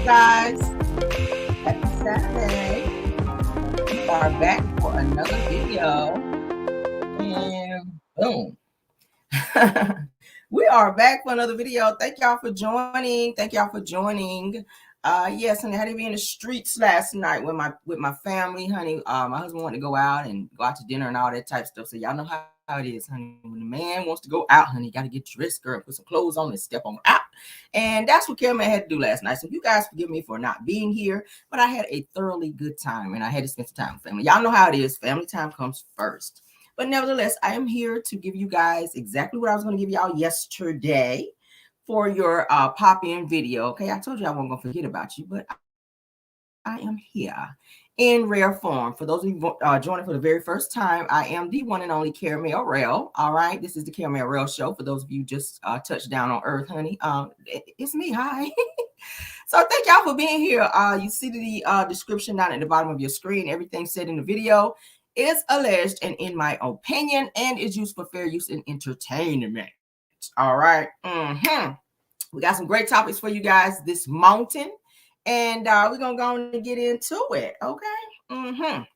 guys. Happy Saturday. We are back for another video. And boom. We are back for another video. Thank y'all for joining. Yes, honey, I had to be in the streets last night with my family, honey. My husband wanted to go out to dinner and all that type of stuff. So y'all know how it is, honey. When the man wants to go out, honey, you got to get dressed, girl, put some clothes on and step on out. And that's what Cameron had to do last night. So you guys forgive me for not being here, but I had a thoroughly good time and I had to spend some time with family. Y'all know how it is. Family time comes first. But nevertheless, I am here to give you guys exactly what I was going to give y'all yesterday for your pop-in video. Okay, I told you I wasn't going to forget about you, but I am here in rare form. For those of you joining for the very first time, I am the one and only Caramel Rell. All right, this is the Caramel Rell Show. For those of you just touched down on Earth, honey, it's me. Hi. So thank y'all for being here. You see the description down at the bottom of your screen. Everything said in the video is alleged and in my opinion and is used for fair use and entertainment. All right. We got some great topics for you guys this mountain, and we're gonna go and get into it. Okay. All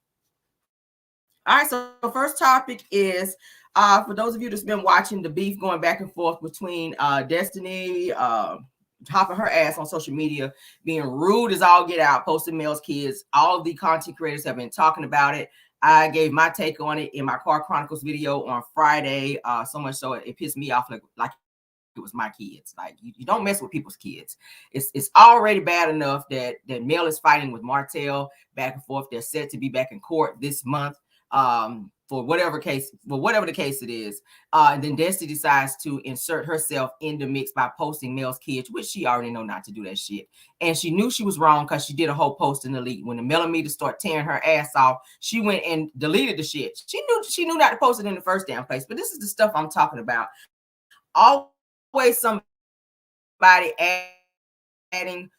right. So the first topic is for those of you that's been watching the beef going back and forth between Destiny hopping her ass on social media, being rude as all get out, posting Mel's kids. All of the content creators have been talking about it. I gave my take on it in my Car Chronicles video on Friday. So much so it pissed me off like it was my kids. Like you don't mess with people's kids. It's already bad enough that Mel is fighting with Martell back and forth. They're set to be back in court this month for whatever the case it is. And then Destiny decides to insert herself in the mix by posting Mel's kids, which she already know not to do that shit. And she knew she was wrong because she did a whole post in the lead. When the millimeter started tearing her ass off, she went and deleted the shit. She knew not to post it in the first damn place. But this is the stuff I'm talking about. Always somebody adding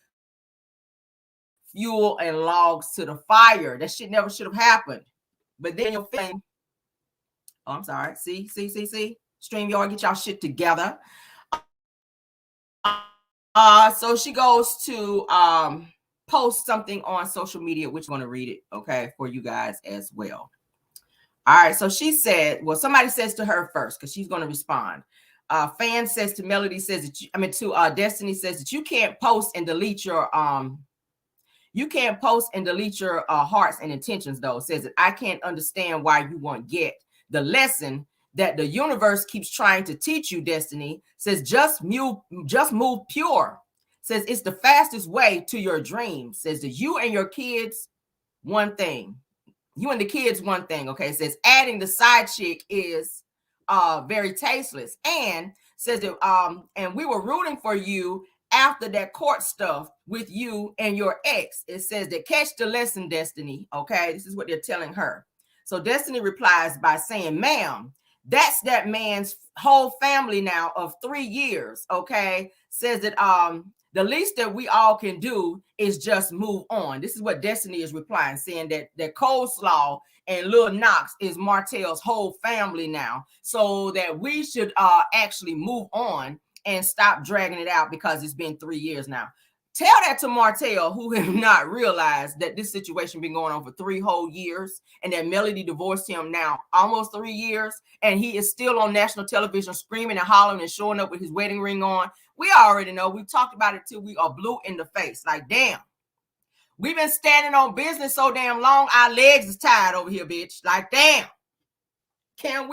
fuel and logs to the fire. That shit never should have happened. But then your thing. Oh, I'm sorry. See. StreamYard, get y'all shit together. So she goes to post something on social media, which I'm going to read it, okay, for you guys as well. All right. So she said, well, somebody says to her first because she's going to respond. Fan says to Melody says that Destiny says that you can't post and delete your hearts and intentions though. Says that I can't understand why you won't get the lesson that the universe keeps trying to teach you, Destiny. Says just move pure. Says it's the fastest way to your dream. Says that you and your kids one thing. You and the kids one thing, okay? Says adding the side chick is very tasteless. And says that and we were rooting for you after that court stuff with you and your ex. It says that catch the lesson, Destiny. Okay, this is what they're telling her. So Destiny replies by saying, ma'am, that's that man's whole family now of 3 years. Okay, says that the least that we all can do is just move on. This is what Destiny is replying, saying that Coleslaw and Lil Knox is Martell's whole family now, so that we should actually move on and stop dragging it out because it's been 3 years now. Tell that to Martell, who have not realized that this situation been going on for 3 whole years and that Melody divorced him now almost 3 years and he is still on national television screaming and hollering and showing up with his wedding ring on. We already know. We talked about it till we are blue in the face. Like, damn. We've been standing on business so damn long, our legs is tired over here, bitch. Like, damn. Can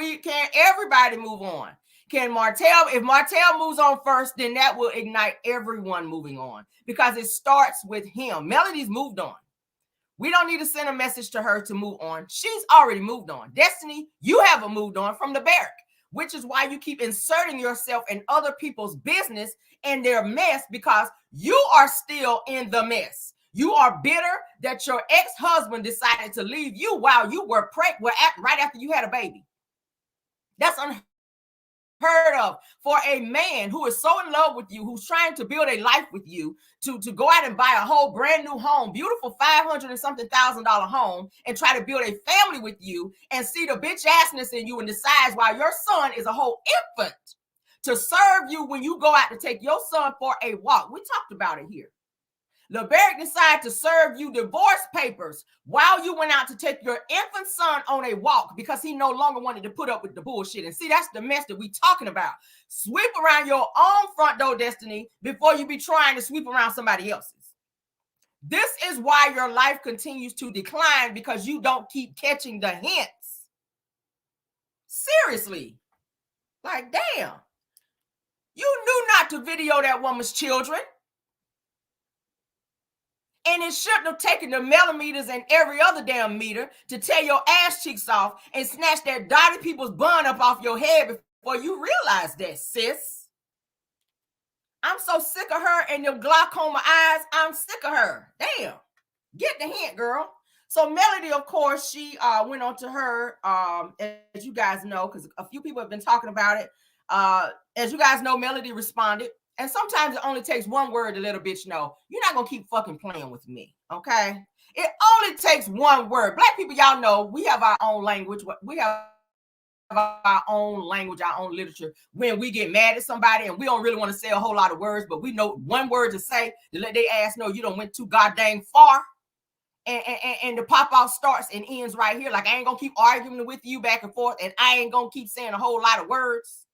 everybody move on? If Martell moves on first, then that will ignite everyone moving on because it starts with him. Melody's moved on. We don't need to send a message to her to move on. She's already moved on. Destiny, you haven't moved on from the barrack, which is why you keep inserting yourself in other people's business and their mess because you are still in the mess. You are bitter that your ex-husband decided to leave you while you were pregnant right after you had a baby. That's unheard of for a man who is so in love with you, who's trying to build a life with you, to go out and buy a whole brand new home, beautiful $500 and something thousand home, and try to build a family with you and see the bitch assness in you and decides while your son is a whole infant to serve you when you go out to take your son for a walk. We talked about it here. LeBerick decided to serve you divorce papers while you went out to take your infant son on a walk because he no longer wanted to put up with the bullshit. And see, that's the mess that we talking about. Sweep around your own front door, Destiny, before you be trying to sweep around somebody else's. This is why your life continues to decline, because you don't keep catching the hints. Seriously. Like, damn. You knew not to video that woman's children. And it shouldn't have taken the millimeters and every other damn meter to tear your ass cheeks off and snatch that dotty people's bun up off your head before you realize that, sis. I'm so sick of her and them glaucoma eyes. I'm sick of her. Damn. Get the hint, girl. So Melody, of course, she went on to her, as you guys know, because a few people have been talking about it. As you guys know, Melody responded. And sometimes it only takes one word to let a bitch know, you're not going to keep fucking playing with me, okay? It only takes one word. Black people, y'all know, we have our own language. We have our own language, our own literature. When we get mad at somebody and we don't really want to say a whole lot of words, but we know one word to say to let their ass know you done went too goddamn far. And the pop-off starts and ends right here. Like, I ain't going to keep arguing with you back and forth, and I ain't going to keep saying a whole lot of words.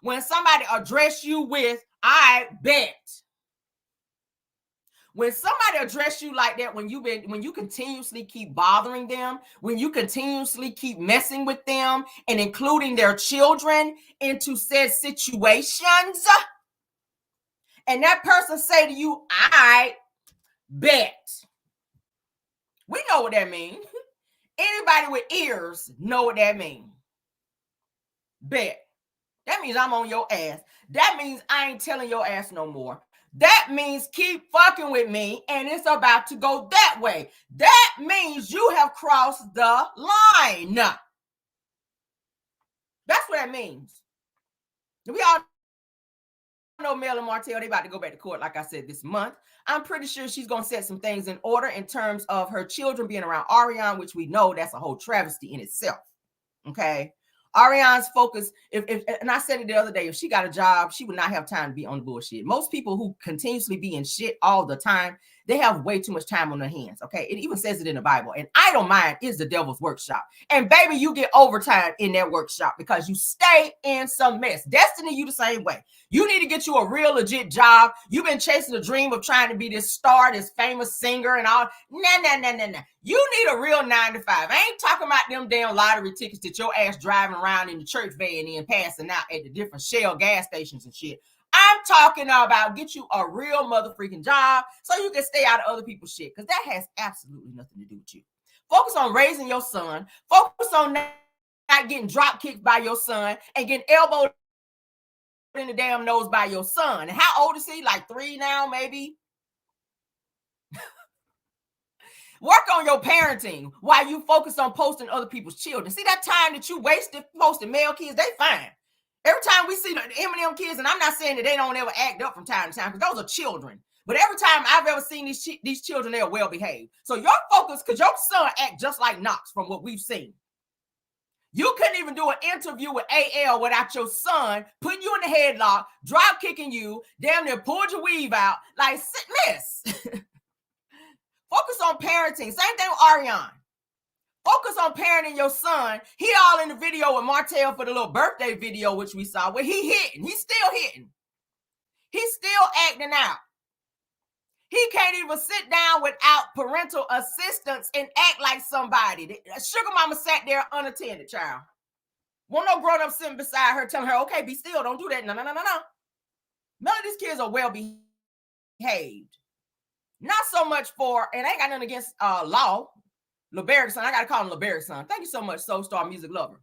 When somebody address you with, I bet. When somebody address you like that, when you continuously keep bothering them, when you continuously keep messing with them and including their children into said situations, and that person say to you, I bet. We know what that means. Anybody with ears know what that means. Bet. That means I'm on your ass. That means I ain't telling your ass no more. That means keep fucking with me and it's about to go that way. That means you have crossed the line. That's what that means. We all know Mel and Martell, they about to go back to court, like I said, this month. I'm pretty sure she's going to set some things in order in terms of her children being around Ariane, which we know that's a whole travesty in itself. Okay. Ariane's focus, and I said it the other day, if she got a job, she would not have time to be on the bullshit. Most people who continuously be in shit all the time, they have way too much time on their hands, okay? It even says it in the Bible. And idle mind is the devil's workshop. And baby, you get overtime in that workshop because you stay in some mess. Destiny, you the same way. You need to get you a real legit job. You've been chasing the dream of trying to be this star, this famous singer and all. Nah. You need a real 9 to 5. I ain't talking about them damn lottery tickets that your ass driving around in the church van and passing out at the different Shell gas stations and shit. I'm talking about get you a real mother freaking job so you can stay out of other people's shit, because that has absolutely nothing to do with you. Focus on raising your son. Focus on not getting drop kicked by your son and getting elbowed in the damn nose by your son. And how old is he? Like 3 now, maybe? Work on your parenting while you focus on posting other people's children. See that time that you wasted posting male kids, they fine. Every time we see the Eminem kids, and I'm not saying that they don't ever act up from time to time, because those are children. But every time I've ever seen these children, they are well behaved. So your focus, because your son act just like Knox from what we've seen. You couldn't even do an interview with AL without your son putting you in the headlock, drop kicking you, damn near pulled your weave out. Like, miss. Focus on parenting. Same thing with Ariane. Focus on parenting your son. He all in the video with Martell for the little birthday video, which we saw, where he hitting. He's still hitting. He's still acting out. He can't even sit down without parental assistance and act like somebody. Sugar mama sat there unattended, child. Won't no grown up sitting beside her telling her, okay, be still, don't do that. No. None of these kids are well behaved. Not so much for, and I ain't got nothing against Law, LeBerick's son. I got to call him LeBerick's son. Thank you so much, Soul Star Music Lover.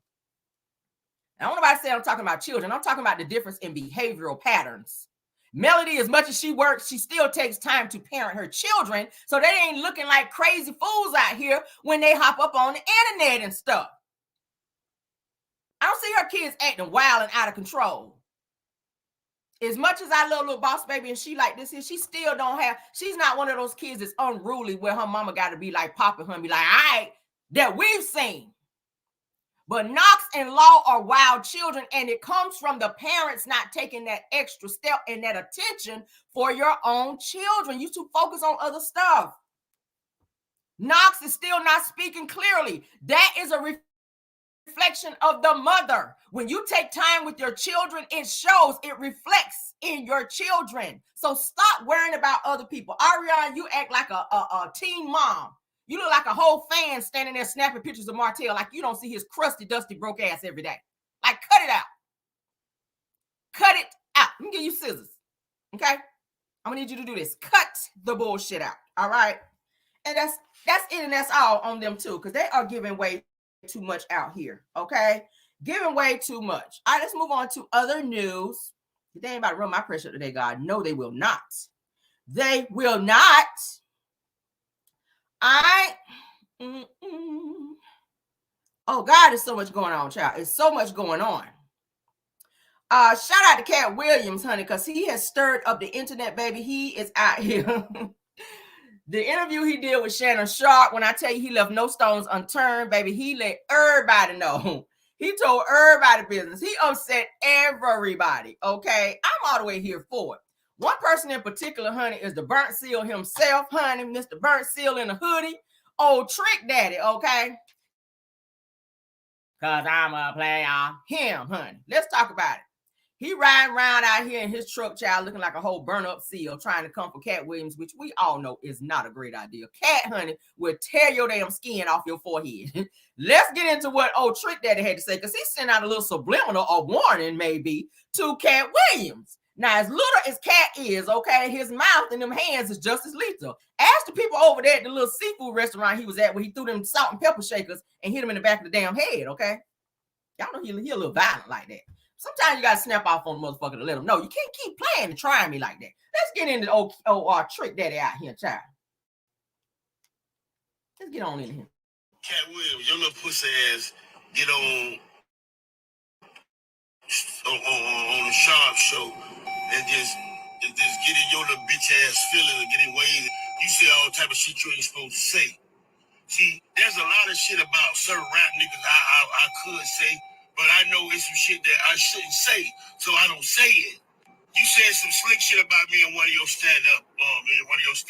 I don't know about say I'm talking about children. I'm talking about the difference in behavioral patterns. Melody, as much as she works, she still takes time to parent her children so they ain't looking like crazy fools out here when they hop up on the internet and stuff. I don't see her kids acting wild and out of control. As much as I love little boss baby and she like this here, she still don't have, she's not one of those kids that's unruly where her mama got to be like popping her and be like, all right, that we've seen. But Knox and Law are wild children, and it comes from the parents not taking that extra step and that attention for your own children. You too focus on other stuff. Knox is still not speaking clearly. That is a reflection of the mother. When you take time with your children, it shows, it reflects in your children. So stop worrying about other people. Ariana, you act like a teen mom. You look like a whole fan standing there snapping pictures of Martell like you don't see his crusty, dusty, broke ass every day. Like, cut it out. Cut it out. Let me give you scissors. Okay? I'm gonna need you to do this. Cut the bullshit out. All right? And that's it, and that's all on them too, because they are giving way too much out here. Okay? Giving way too much. All right, let's move on to other news. They ain't about to run my pressure today, God. No, they will not. They will not. Oh, God, there's so much going on, child. It's so much going on. Shout out to Cat Williams, honey, because he has stirred up the internet, baby. He is out here. The interview he did with Shannon Sharp, when I tell you he left no stones unturned, baby, he let everybody know. He told everybody business. He upset everybody, okay? I'm all the way here for it. One person in particular, honey, is the Burnt Seal himself, honey, Mr. Burnt Seal in a hoodie. Old Trick Daddy, okay? Because I'm a player. Him, honey. Let's talk about it. He riding around out here in his truck, child, looking like a whole burn-up seal, trying to come for Cat Williams, which we all know is not a great idea. Cat, honey, will tear your damn skin off your forehead. Let's get into what old Trick Daddy had to say, because he sent out a little subliminal or warning, maybe, to Cat Williams. Now, as little as Cat is, okay, his mouth and them hands is just as lethal. Ask the people over there at the little seafood restaurant he was at where he threw them salt and pepper shakers and hit him in the back of the damn head, okay? Y'all know he a little violent like that. Sometimes you got to snap off on the motherfucker to let him know. You can't keep playing and trying me like that. Let's get into old Trick Daddy out here, child. Let's get on in here. Cat Williams, your little pussy ass get on the Sharp show and just get in your little bitch ass feeling and get it waved. You say all type of shit you ain't supposed to say. See, there's a lot of shit about certain rap niggas I could say, but I know it's some shit that I shouldn't say, so I don't say it. You said some slick shit about me in one of your stand-up, you was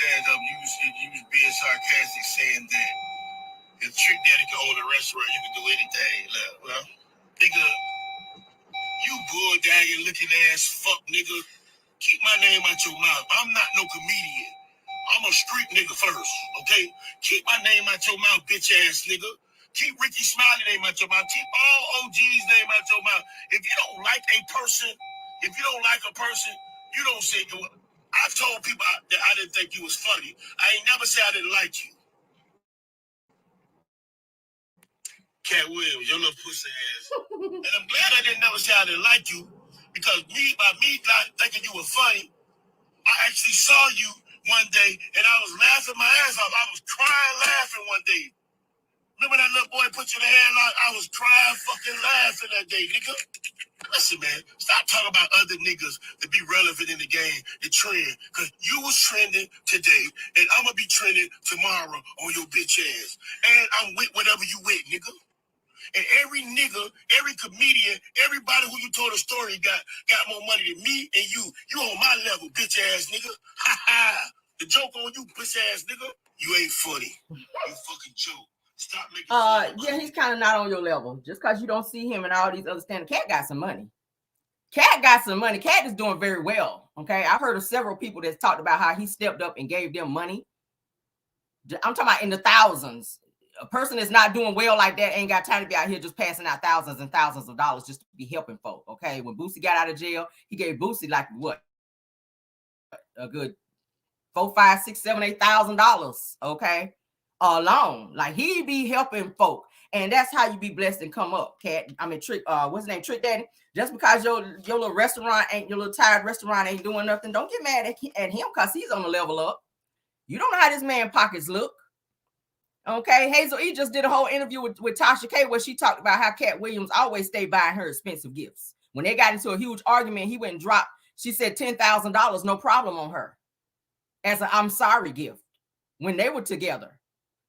being sarcastic, saying that if Trick Daddy could own a restaurant, you could do anything. Well, nigga, you bull-dagging looking ass fuck nigga, keep my name out your mouth. I'm not no comedian. I'm a street nigga first, okay? Keep my name out your mouth, bitch ass nigga. Keep Ricky Smiley name out your mouth. Keep all OG's name out your mouth. If you don't like a person, you don't say it. I've told people that I didn't think you was funny. I ain't never said I didn't like you. Cat Williams, your little pussy ass. And I'm glad I didn't never say I didn't like you, because by me not thinking you were funny, I actually saw you one day and I was laughing my ass off. I was crying laughing one day. Remember that little boy put you in the headlock? I was crying fucking laughing that day, nigga. Listen, man, stop talking about other niggas to be relevant in the game, the trend. Because you was trending today, and I'm going to be trending tomorrow on your bitch ass. And I'm with whatever you with, nigga. And every nigga, every comedian, everybody who you told a story got more money than me and you. You on my level, bitch ass nigga. Ha ha. The joke on you, bitch ass nigga. You ain't funny. You fucking joke. Stop making yeah, he's kind of not on your level. Just because you don't see him and all these other stand. Cat got some money. Cat got some money. Cat is doing very well. Okay. I've heard of several people that talked about how he stepped up and gave them money. I'm talking about in the thousands. A person that's not doing well like that ain't got time to be out here just passing out thousands and thousands of dollars just to be helping folk. Okay. When Boosie got out of jail, he gave Boosie like what? A good $4,000, $5,000, $6,000, $7,000, $8,000. Okay. Alone. Like he be helping folk. And that's how you be blessed and come up, Cat. I mean, Trick, what's his name? Trick Daddy. Just because your little restaurant your little tired restaurant ain't doing nothing, don't get mad at him because he's on the level up. You don't know how this man pockets look. Okay, Hazel E just did a whole interview with Tasha K where she talked about how Cat Williams always stayed buying her expensive gifts. When they got into a huge argument, he went and dropped, she said $10,000, no problem on her as an I'm sorry gift when they were together.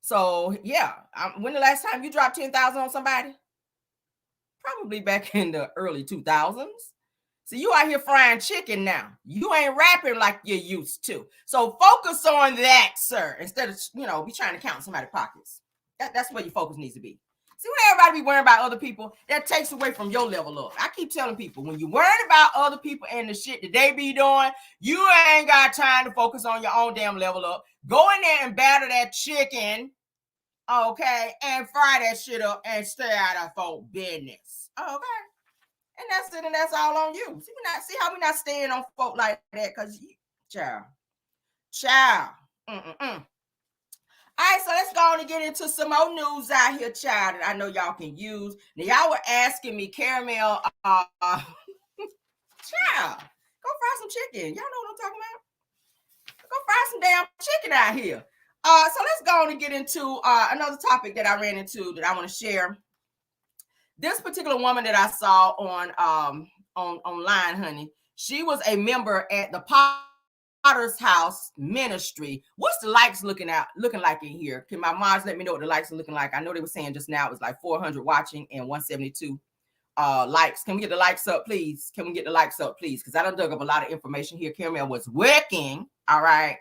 So, yeah, when the last time you dropped $10,000 on somebody? probably back in the early 2000s. So you out here frying chicken now. You ain't rapping like you used to. So focus on that, sir, instead of, be trying to count somebody's pockets. That's where your focus needs to be. See, when everybody be worrying about other people, that takes away from your level up. I keep telling people, when you're worried about other people and the shit that they be doing, you ain't got time to focus on your own damn level up. Go in there and batter that chicken, okay, and fry that shit up and stay out of folk business, okay? And that's it, and that's all on you. See how we not staying on folk like that, because child. All right, so let's go on and get into some more news out here, child, that I know y'all can use. Now, y'all were asking me, Caramel, child, go fry some chicken. Y'all know what I'm talking about? Go fry some damn chicken out here. So let's go on and get into another topic that I ran into that I want to share. This particular woman that I saw on online, honey, she was a member at the Potter's House Ministry. What's the likes looking like in here? Can my moms let me know what the likes are looking like? I know they were saying just now it was like 400 watching and 172 likes. Can we get the likes up, please? Can we get the likes up, please? Because I done dug up a lot of information here. Caramel was working. All right.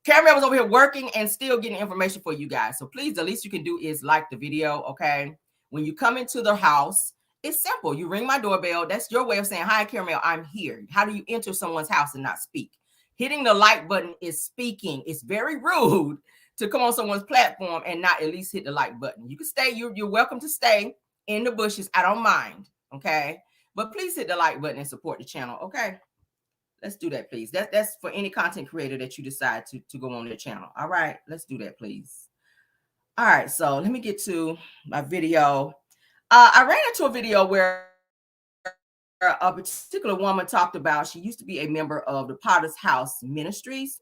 Caramel was over here working and still getting information for you guys. So please, the least you can do is like the video, okay? When you come into the house, it's simple. You ring my doorbell. That's your way of saying, hi, Caramel, I'm here. How do you enter someone's house and not speak? Hitting the like button is speaking. It's very rude to come on someone's platform and not at least hit the like button. You can stay. You're welcome to stay in the bushes. I don't mind, okay? But please hit the like button and support the channel, okay? Let's do that, please. That's for any content creator that you decide to go on their channel. All right, let's do that, please. All right, so let me get to my video. I ran into a video where a particular woman talked about she used to be a member of the Potter's House Ministries.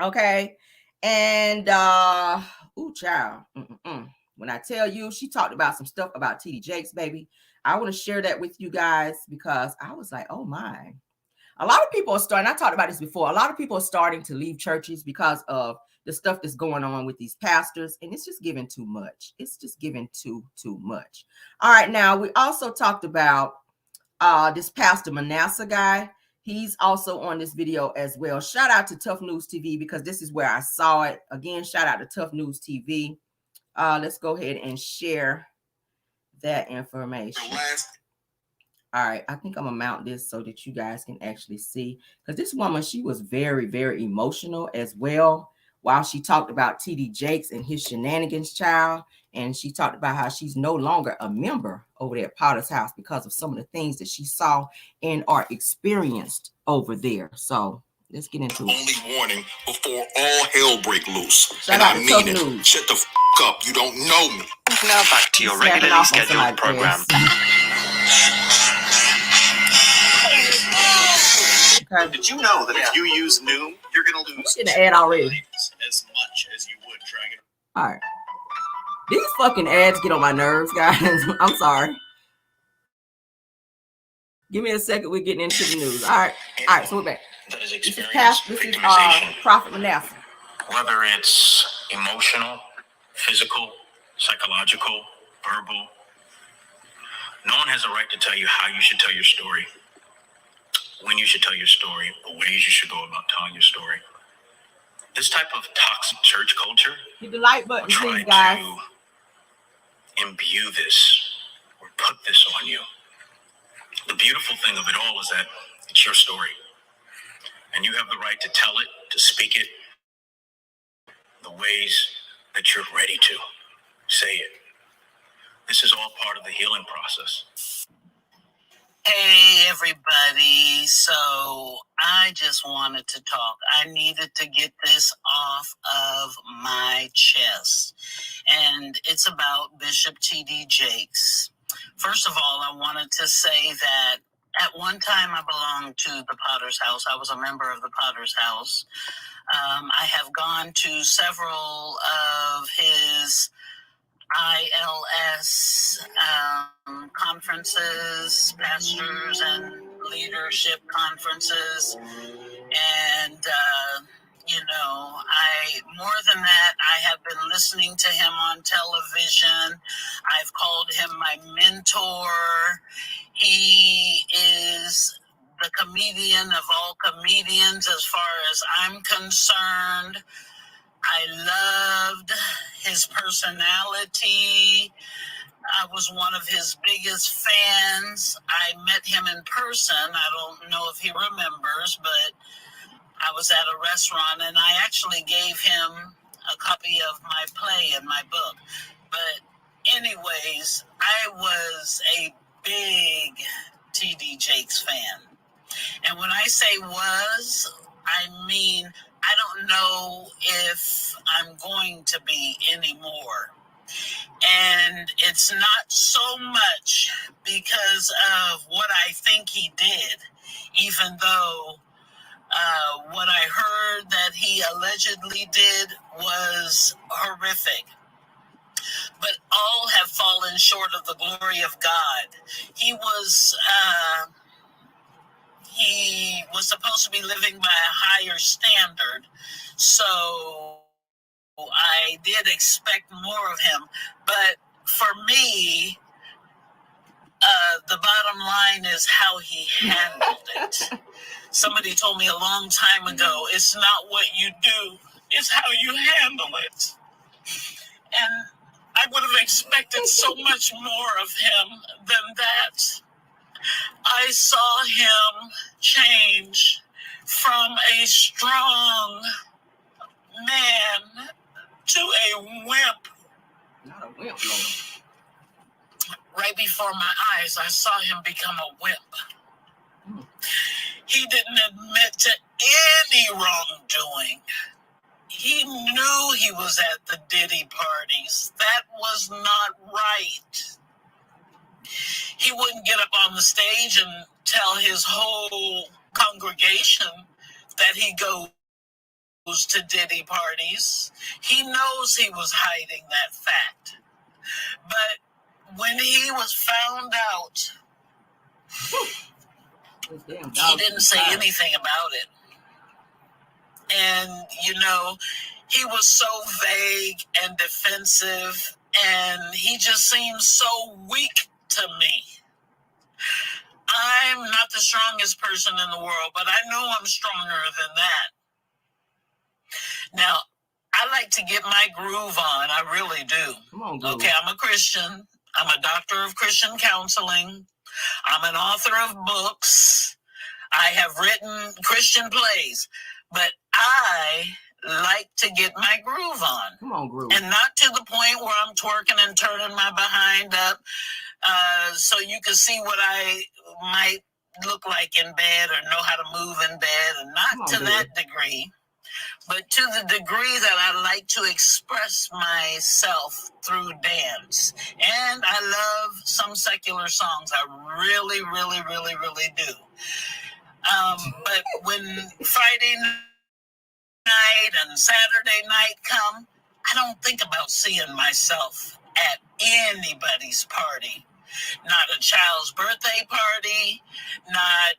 Okay, and child. When I tell you, she talked about some stuff about TD Jakes, baby. I want to share that with you guys because I was like, oh my. A lot of people are starting, I talked about this before, a lot of people are starting to leave churches because of the stuff that's going on with these pastors, and it's just giving too much. It's just giving too much. All right, now we also talked about this Pastor Manasseh guy. He's also on this video as well. Shout out to Tough News TV because this is where I saw it. Again, shout out to Tough News TV. Let's go ahead and share that information. All right, I think I'm gonna mount this so that you guys can actually see, because this woman, she was very, very emotional as well while she talked about TD Jakes and his shenanigans, child. And she talked about how she's no longer a member over there at Potter's House because of some of the things that she saw and are experienced over there. So let's get into it. Only warning before all hell break loose. Shout out to Tough News. Shut the up. You don't know me. Now back to your regularly scheduled program. Okay. Did you know that if you use Noom, you're going to lose an ad already as much as you would trying it? All right. These fucking ads get on my nerves, guys. I'm sorry. Give me a second. We're getting into the news. All right. So we're back. This is Prophet Manasseh. Whether it's emotional, physical, psychological, verbal, no one has a right to tell you how you should tell your story, when you should tell your story, the ways you should go about telling your story. This type of toxic church culture hit the like button, will try please, guys. to imbue this or put this on you. The beautiful thing of it all is that it's your story. And you have the right to tell it, to speak it, the ways that you're ready to say it. This is all part of the healing process. Hey, everybody. So I just wanted to talk. I needed to get this off of my chest. And it's about Bishop T.D. Jakes. First of all, I wanted to say that at one time I belonged to the Potter's House. I was a member of the Potter's House. I have gone to several of his ILS conferences, pastors and leadership conferences, and More than that, I have been listening to him on television. I've called him my mentor. He is the comedian of all comedians as far as I'm concerned. I loved his personality. I was one of his biggest fans. I met him in person. I don't know if he remembers, but I was at a restaurant and I actually gave him a copy of my play and my book. But anyways, I was a big T.D. Jakes fan. And when I say was, I mean, I don't know if I'm going to be anymore. And it's not so much because of what I think he did, even though what I heard that he allegedly did was horrific. But all have fallen short of the glory of God. He was supposed to be living by a higher standard. So I did expect more of him. But for me, the bottom line is how he handled it. Somebody told me a long time ago, it's not what you do, it's how you handle it. And I would have expected so much more of him than that. I saw him change from a strong man to a wimp. Not a wimp, Lord. Right before my eyes, I saw him become a wimp. He didn't admit to any wrongdoing. He knew he was at the Diddy parties. That was not right. He wouldn't get up on the stage and tell his whole congregation that he goes to Diddy parties. He knows he was hiding that fact. But when he was found out, he didn't say anything about it. And, he was so vague and defensive, and he just seemed so weak to me. I'm not the strongest person in the world, but I know I'm stronger than that. Now, I like to get my groove on. I really do. Come on, groove. Okay, I'm a Christian. I'm a doctor of Christian counseling. I'm an author of books. I have written Christian plays. But I like to get my groove on. Come on, groove. And not to the point where I'm twerking and turning my behind up so you can see what I might look like in bed or know how to move in bed. And not to that degree, but to the degree that I like to express myself through dance. And I love some secular songs. I really, really, really, really do. But when Friday night and Saturday night come, I don't think about seeing myself at anybody's party. Not a child's birthday party, not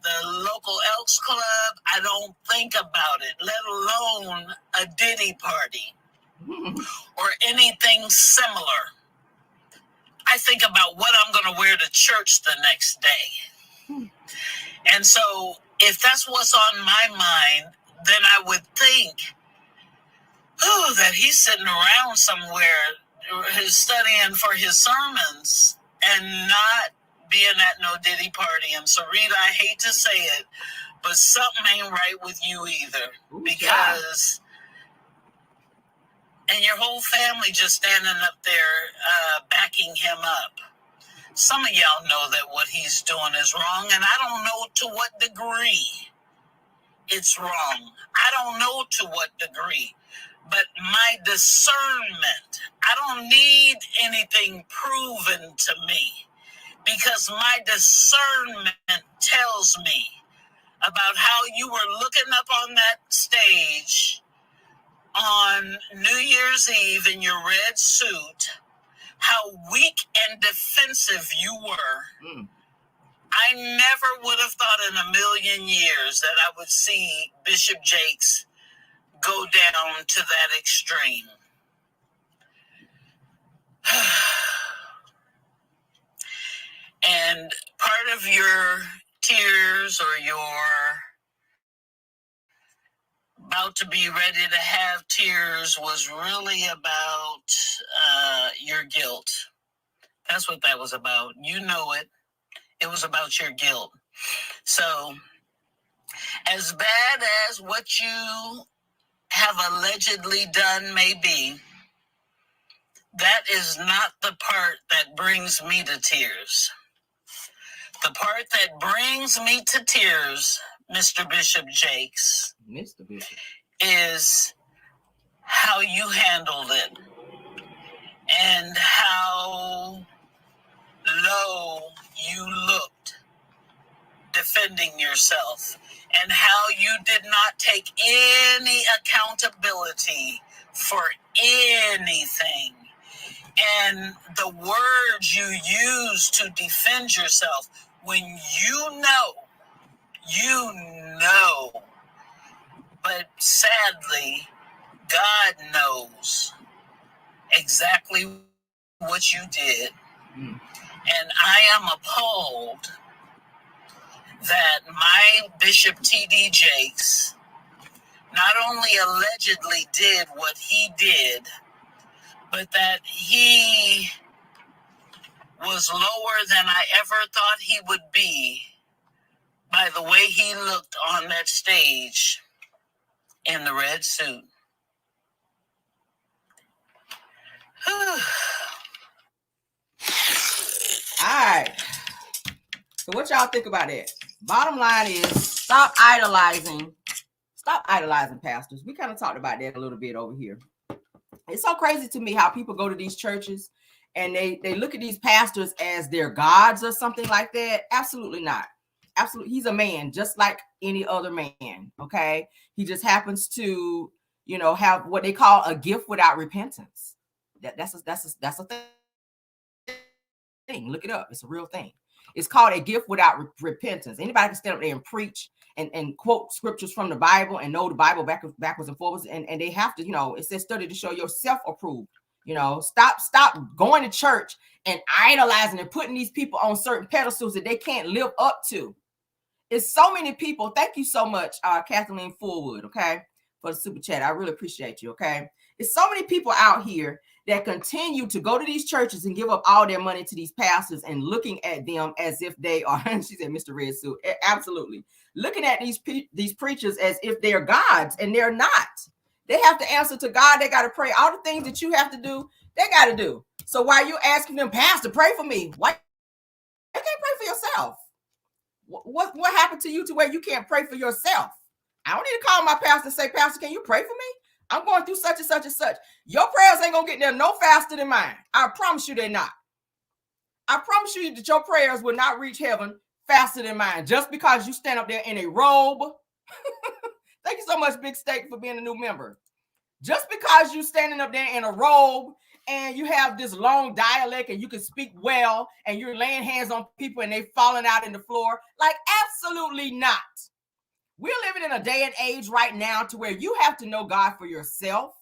the local Elks Club. I don't think about it, let alone a Diddy party or anything similar. I think about what I'm going to wear to church the next day. And so if that's what's on my mind, then I would think, that he's sitting around somewhere studying for his sermons and not being at no Diddy party. And Sarita, I hate to say it, but something ain't right with you either. Because, and your whole family just standing up there backing him up. Some of y'all know that what he's doing is wrong, and I don't know to what degree it's wrong. I don't know to what degree, but my discernment, I don't need anything proven to me, because my discernment tells me about how you were looking up on that stage on New Year's Eve in your red suit, how weak and defensive you were. I never would have thought in a million years that I would see Bishop Jakes go down to that extreme. And part of your tears or your about to be ready to have tears was really about your guilt. That's what that was about. You know it. It was about your guilt. So, as bad as what you have allegedly done may be, that is not the part that brings me to tears. The part that brings me to tears, Mr. Bishop Jakes, Mr. Bishop, is how you handled it and how low you looked defending yourself and how you did not take any accountability for anything. And the words you use to defend yourself when you know, but sadly, God knows exactly what you did. And I am appalled that my Bishop T.D. Jakes not only allegedly did what he did, but that he was lower than I ever thought he would be by the way he looked on that stage in the red suit. all right. So what y'all think about that? Bottom line is stop idolizing pastors. We kind of talked about that a little bit over here. It's so crazy to me how people go to these churches and they look at these pastors as their gods or something like that. Absolutely not. Absolutely. He's a man just like any other man. Okay. He just happens to, have what they call a gift without repentance. That's a thing. Look it up. It's a real thing. It's called a gift without repentance. Anybody can stand up there and preach and quote scriptures from the Bible and know the Bible backwards and forwards. And they have to, it says study to show yourself approved. Stop going to church and idolizing and putting these people on certain pedestals that they can't live up to. It's so many people. Thank you so much, Kathleen Forwood, okay, for the super chat. I really appreciate you, okay? It's so many people out here that continue to go to these churches and give up all their money to these pastors and looking at them as if they are, she said, Mr. Red Suit, absolutely. Looking at these preachers as if they're gods, and they're not. They have to answer to God. They got to pray. All the things that you have to do, they got to do. So why are you asking them, Pastor, pray for me? Why you can't pray for yourself? What happened to you to where you can't pray for yourself? I don't need to call my pastor and say, Pastor, can you pray for me? I'm going through such and such and such. Your prayers ain't going to get there no faster than mine. I promise you they're not. I promise you that your prayers will not reach heaven faster than mine just because you stand up there in a robe. Thank you so much, Big Steak, for being a new member. Just because you standing up there in a robe and you have this long dialect and you can speak well and you're laying hands on people and they falling out in the floor, like absolutely not. We're living in a day and age right now to where you have to know God for yourself.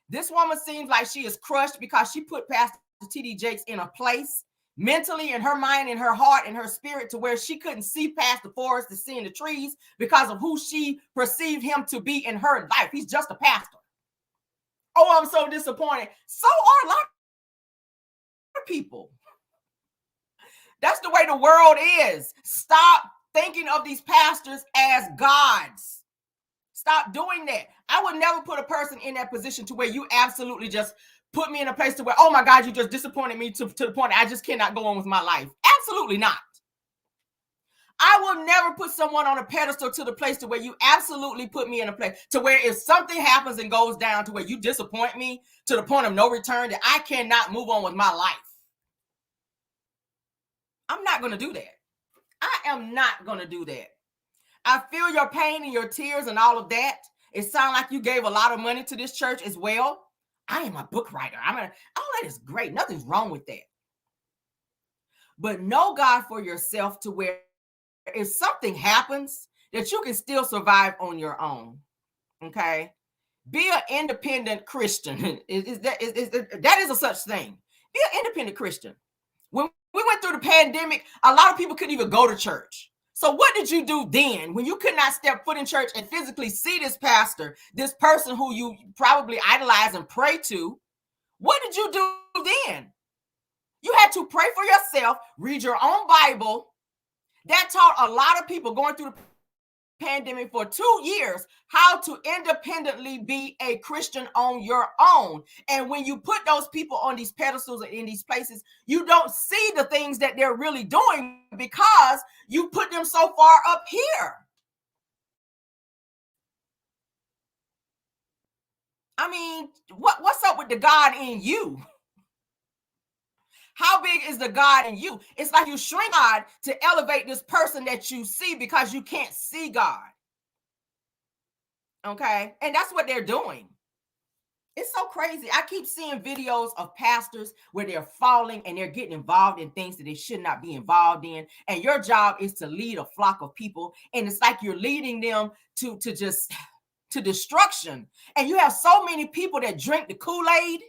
This woman seems like she is crushed because she put Pastor T.D. Jakes in a place mentally, in her mind, in her heart, in her spirit, to where she couldn't see past the forest to seeing the trees because of who she perceived him to be in her life. He's just a pastor. Oh, I'm so disappointed. So are a lot of people. That's the way the world is. Stop thinking of these pastors as gods. Stop doing that. I would never put a person in that position to where you absolutely just put me in a place to where, oh my God, you just disappointed me to the point I just cannot go on with my life. Absolutely not. I will never put someone on a pedestal to the place to where you absolutely put me in a place to where if something happens and goes down to where you disappoint me to the point of no return, that I cannot move on with my life. I'm not going to do that. I am not going to do that. I feel your pain and your tears and all of that. It sounds like you gave a lot of money to this church as well. I am a book writer. All that is great. Nothing's wrong with that. But know God for yourself to where if something happens, that you can still survive on your own. Okay? Be an independent Christian. That is a such thing. Be an independent Christian. When we went through the pandemic, a lot of people couldn't even go to church. So what did you do then when you could not step foot in church and physically see this pastor, this person who you probably idolize and pray to? What did you do then? You had to pray for yourself, read your own Bible. That taught a lot of people going through the pandemic for 2 years how to independently be a Christian on your own. And when you put those people on these pedestals and in these places, you don't see the things that they're really doing because you put them so far up here. I mean, what's up with the God in you? How big is the God in you? It's like you shrink God to elevate this person that you see because you can't see God. Okay? And that's what they're doing. It's so crazy. I keep seeing videos of pastors where they're falling and they're getting involved in things that they should not be involved in. And your job is to lead a flock of people. And it's like you're leading them to destruction. And you have so many people that drink the Kool-Aid.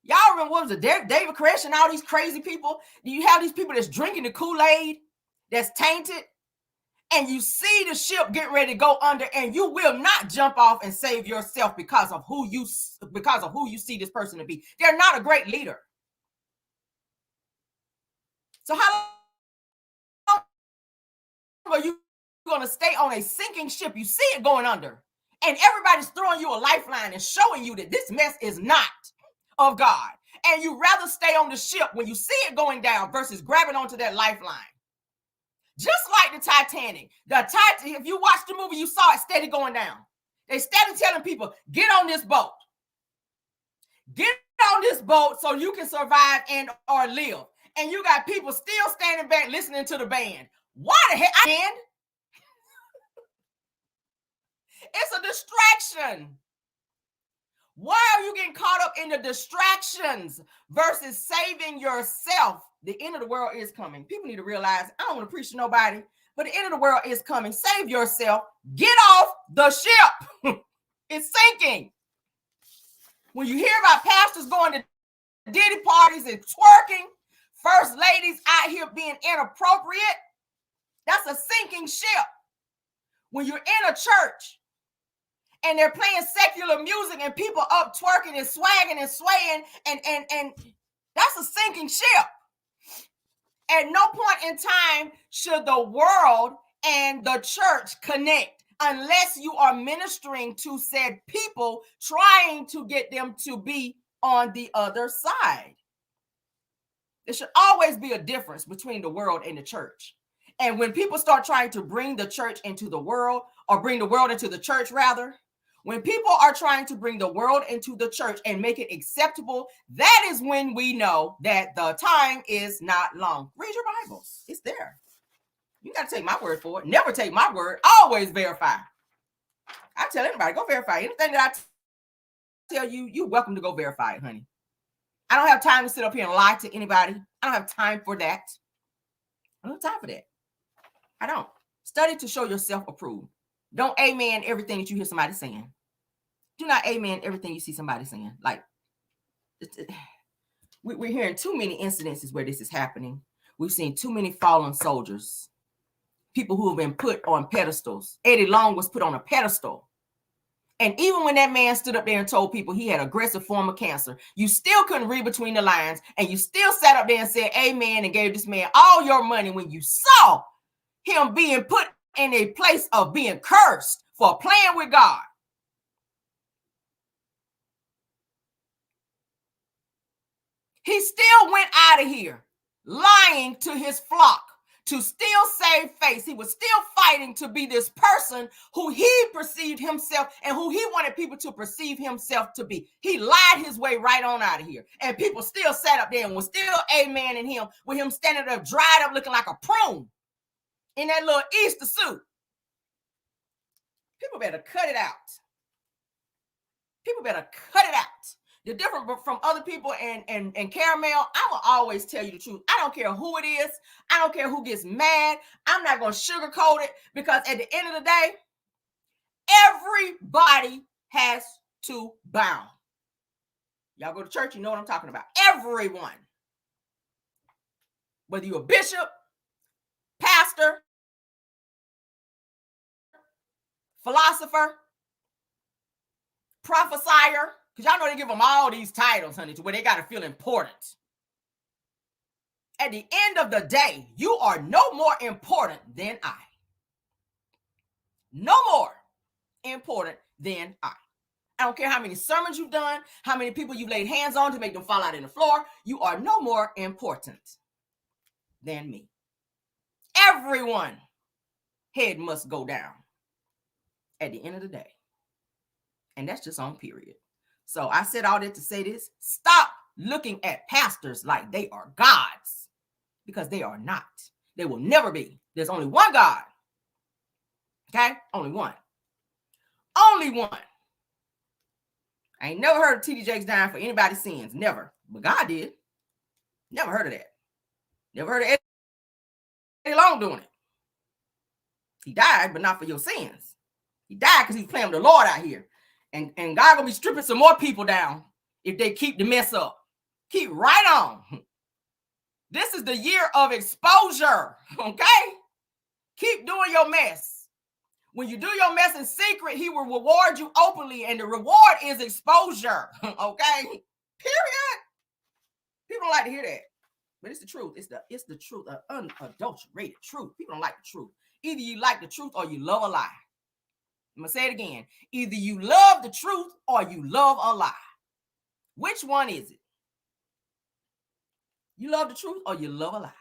Y'all remember what was it, David Koresh and all these crazy people? You have these people that's drinking the Kool-Aid that's tainted. And you see the ship getting ready to go under, and you will not jump off and save yourself because of who you see this person to be. They're not a great leader. So how long are you going to stay on a sinking ship? You see it going under, and everybody's throwing you a lifeline and showing you that this mess is not of God. And you rather stay on the ship when you see it going down versus grabbing onto that lifeline. Just like the Titanic. If you watched the movie, you saw it steady going down. They steady telling people, get on this boat. Get on this boat so you can survive and or live. And you got people still standing back listening to the band. Why the heck? It's a distraction. Why are you getting caught up in the distractions versus saving yourself? The end of the world is coming. People need to realize, I don't want to preach to nobody, but the end of the world is coming. Save yourself. Get off the ship. It's sinking. When you hear about pastors going to diddy parties and twerking, first ladies out here being inappropriate, that's a sinking ship. When you're in a church and they're playing secular music and people up twerking and swagging and swaying, and that's a sinking ship. At no point in time should the world and the church connect unless you are ministering to said people, trying to get them to be on the other side. There should always be a difference between the world and the church. And when people start trying to bring the church into the world, or bring the world into the church rather, when people are trying to bring the world into the church and make it acceptable, that is when we know that the time is not long. Read your Bibles. It's there. You got to take my word for it. Never take my word. Always verify. I tell everybody, go verify. Anything that I tell you, you're welcome to go verify it, honey. I don't have time to sit up here and lie to anybody. I don't have time for that. I don't have time for that. I don't. Study to show yourself approved. Don't amen everything that you hear somebody saying. Do not amen everything you see somebody saying. Like, we're hearing too many incidences where this is happening. We've seen too many fallen soldiers, people who have been put on pedestals. Eddie Long was put on a pedestal. And even when that man stood up there and told people he had an aggressive form of cancer, you still couldn't read between the lines, and you still sat up there and said amen and gave this man all your money when you saw him being put in a place of being cursed for playing with God. He still went out of here lying to his flock to still save face. He was still fighting to be this person who he perceived himself and who he wanted people to perceive himself to be. He lied his way right on out of here. And people still sat up there and was still amening him with him standing there dried up looking like a prune in that little Easter suit. People better cut it out. People better cut it out. The difference from other people and Caramel, I will always tell you the truth. I don't care who it is. I don't care who gets mad. I'm not going to sugarcoat it, because at the end of the day, Everybody has to bow. Y'all go to church, you know what I'm talking about. Everyone. Whether you're a bishop, pastor, philosopher, prophesier, because y'all know they give them all these titles, honey, to where they got to feel important. At the end of the day, you are no more important than I. No more important than I. I don't care how many sermons you've done, how many people you've laid hands on to make them fall out in the floor. You are no more important than me. Everyone head must go down at the end of the day. And that's just on period. So I said all that to say this. Stop looking at pastors like they are gods, because they are not. They will never be. There's only one God. Okay? Only one. Only one. I ain't never heard of T.D. Jakes dying for anybody's sins. Never. But God did. Never heard of that. Never heard of Eddie Long doing it. He died, but not for your sins. He died because he's playing with the Lord out here. And God gonna be stripping some more people down if they keep the mess up. Keep right on. This is the year of exposure. Okay? Keep doing your mess. When you do your mess in secret, he will reward you openly, and the reward is exposure. Okay? Period. People don't like to hear that. But it's the truth. It's the truth, the unadulterated truth. People don't like the truth. Either you like the truth or you love a lie. I'm going to say it again. Either you love the truth or you love a lie. Which one is it? You love the truth or you love a lie?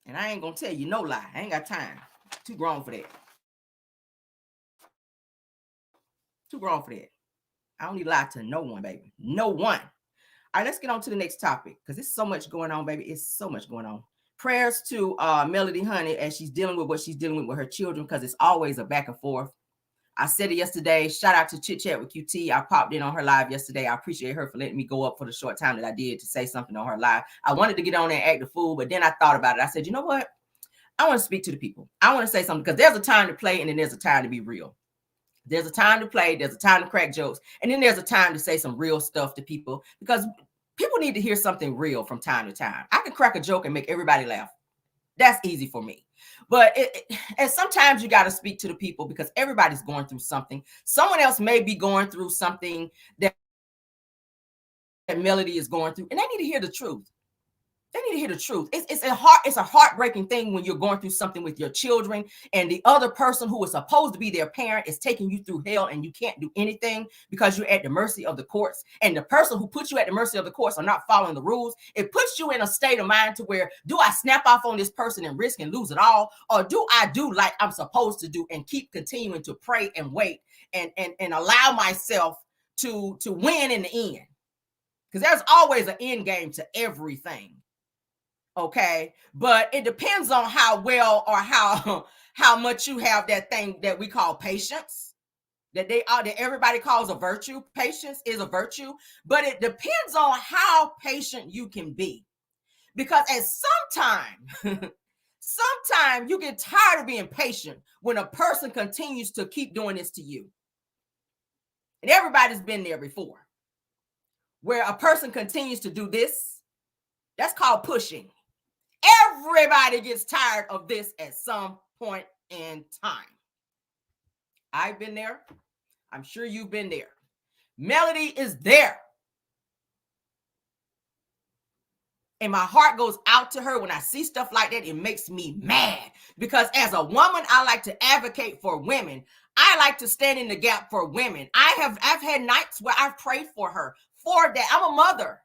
And I ain't going to tell you no lie. I ain't got time. Too grown for that. Too grown for that. I don't need to lie to no one, baby. No one. All right, let's get on to the next topic, because there's so much going on, baby. It's so much going on. Prayers to Melody Honey as she's dealing with what she's dealing with her children, because it's always a back and forth. I said it yesterday. Shout out to Chit Chat with QT. I popped in on her live yesterday. I appreciate her for letting me go up for the short time that I did to say something on her live. I wanted to get on there and act the fool, but then I thought about it. I said, you know what? I want to speak to the people. I want to say something, because there's a time to play and then there's a time to be real. There's a time to play. There's a time to crack jokes. And then there's a time to say some real stuff to people, because people need to hear something real from time to time. I can crack a joke and make everybody laugh. That's easy for me. But and sometimes you got to speak to the people, because everybody's going through something. Someone else may be going through something that Melody is going through, and they need to hear the truth. They need to hear the truth. It's a heartbreaking thing when you're going through something with your children, and the other person who is supposed to be their parent is taking you through hell, and you can't do anything because you're at the mercy of the courts. And the person who puts you at the mercy of the courts are not following the rules. It puts you in a state of mind to where, do I snap off on this person and risk and lose it all? Or do I do like I'm supposed to do and keep continuing to pray and wait and allow myself to win in the end? Because there's always an end game to everything. Okay, but it depends on how well or how much you have that thing that we call patience, that everybody calls a virtue. Patience is a virtue, but it depends on how patient you can be, because at sometimes you get tired of being patient when a person continues to keep doing this to you. And everybody's been there before, where a person continues to do this. That's called pushing. Everybody gets tired of this at some point in time. I've been there. I'm sure you've been there. Melody is there. And my heart goes out to her when I see stuff like that. It makes me mad, because as a woman, I like to advocate for women. I like to stand in the gap for women. I've had nights where I've prayed for her for that. I'm a mother.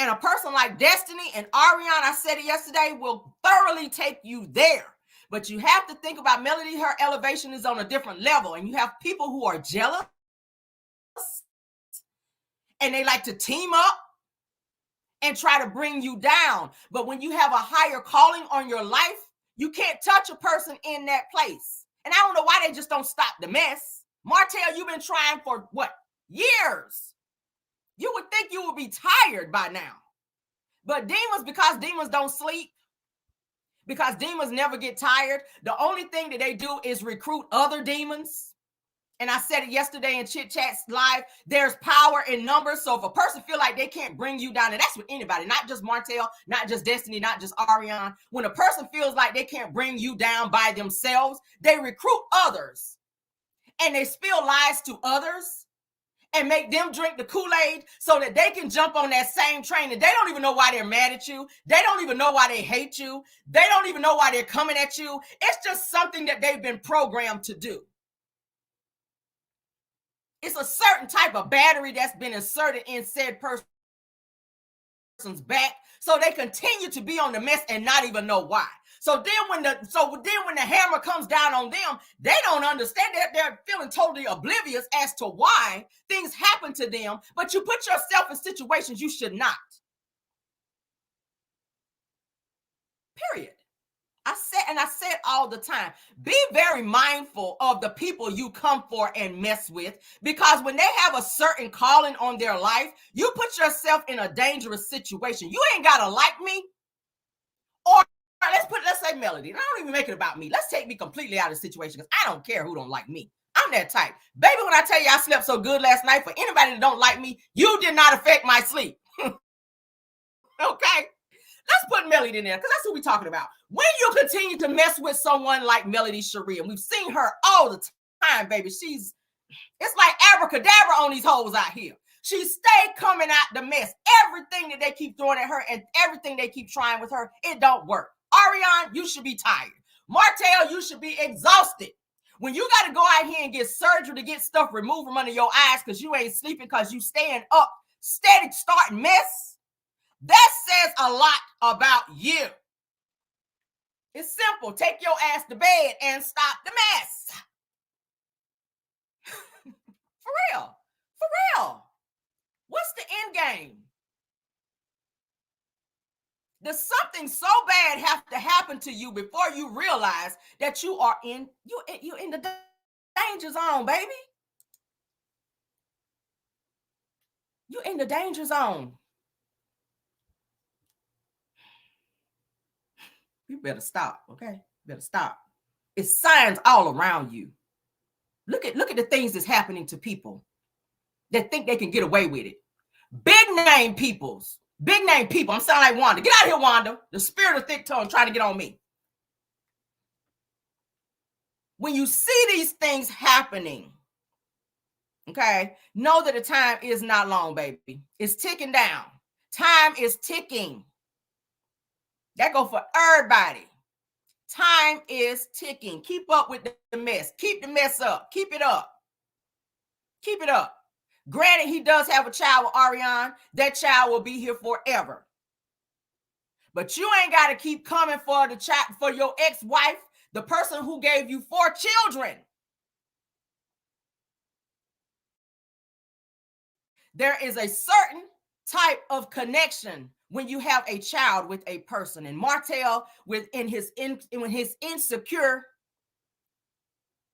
And a person like Destiny and Ariana, I said it yesterday, will thoroughly take you there. But you have to think about Melody. Her elevation is on a different level. And you have people who are jealous. And they like to team up and try to bring you down. But when you have a higher calling on your life, you can't touch a person in that place. And I don't know why they just don't stop the mess. Martell, you've been trying for what? Years. You would think you would be tired by now. But demons, because demons don't sleep, because demons never get tired. The only thing that they do is recruit other demons. And I said it yesterday in Chit Chats Live, there's power in numbers. So if a person feel like they can't bring you down, and that's with anybody, not just Martell, not just Destiny, not just Ariane. When a person feels like they can't bring you down by themselves, they recruit others and they spill lies to others and make them drink the Kool-Aid so that they can jump on that same train. And they don't even know why they're mad at you. They don't even know why they hate you. They don't even know why they're coming at you. It's just something that they've been programmed to do. It's a certain type of battery that's been inserted in said person's back, so they continue to be on the mess and not even know why. So then when the hammer comes down on them, they don't understand that. They're feeling totally oblivious as to why things happen to them, but you put yourself in situations you should not. Period. I said all the time, be very mindful of the people you come for and mess with, because when they have a certain calling on their life, you put yourself in a dangerous situation. You ain't gotta like me, or let's say Melody. And I don't even make it about me. Let's take me completely out of the situation, because I don't care who don't like me. I'm that type. Baby, when I tell you I slept so good last night, for anybody that don't like me, you did not affect my sleep. Okay? Let's put Melody in there, because that's who we're talking about. When you continue to mess with someone like Melody Shari, and we've seen her all the time, baby, it's like abracadabra on these hoes out here. She stay coming out the mess. Everything that they keep throwing at her and everything they keep trying with her, it don't work. Ariane, you should be tired. Martell, you should be exhausted. When you got to go out here and get surgery to get stuff removed from under your eyes because you ain't sleeping, because you staying up, steady starting mess, that says a lot about you. It's simple. Take your ass to bed and stop the mess. For real. For real. What's the end game? Does something so bad have to happen to you before you realize that you are in the danger zone, baby? You're in the danger zone. You better stop, okay? Better stop. It's signs all around you. Look at the things that's happening to people that think they can get away with it. Big name people. I'm sounding like Wanda. Get out of here, Wanda. The spirit of thick tongue trying to get on me. When you see these things happening, okay, know that the time is not long, baby. It's ticking down. Time is ticking. That go for everybody. Time is ticking. Keep up with the mess. Keep the mess up. Keep it up. Keep it up. Granted, he does have a child with Ariane. That child will be here forever. But you ain't got to keep coming for the child, for your ex-wife, the person who gave you 4 children. There is a certain type of connection when you have a child with a person. And Martell, within his insecure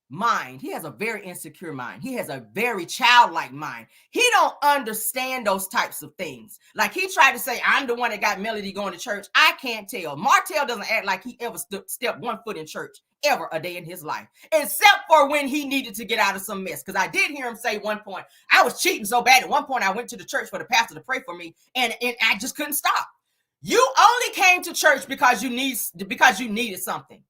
mind, he has a very insecure mind. He has a very childlike mind. He don't understand those types of things. Like, he tried to say, I'm the one that got Melody going to church. I can't tell. Martell doesn't act like he ever stepped one foot in church ever a day in his life, except for when he needed to get out of some mess. Because I did hear him say one point, I was cheating so bad. At one point, I went to the church for the pastor to pray for me, and I just couldn't stop. You only came to church because you needed something.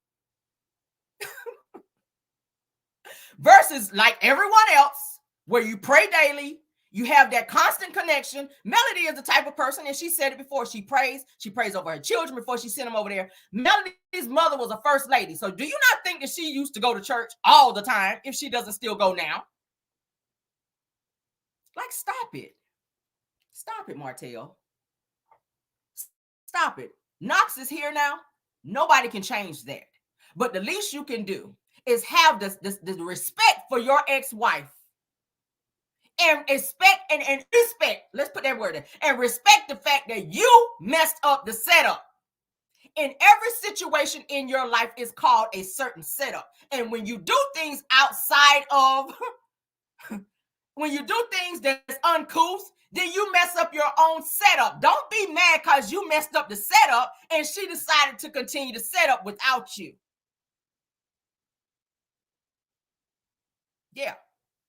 Versus like everyone else, where you pray daily, you have that constant connection. Melody is the type of person, and she said it before, she prays over her children before she sent them over there. Melody's mother was a first lady. So do you not think that she used to go to church all the time if she doesn't still go now? Like, stop it. Stop it, Martell. Stop it. Knox is here now. Nobody can change that. But the least you can do is have the respect for your ex-wife, and respect, let's put that word in, and respect the fact that you messed up the setup. In every situation in your life is called a certain setup. And when you do things outside of, when you do things that's uncouth, then you mess up your own setup. Don't be mad because you messed up the setup and she decided to continue the setup without you. Yeah.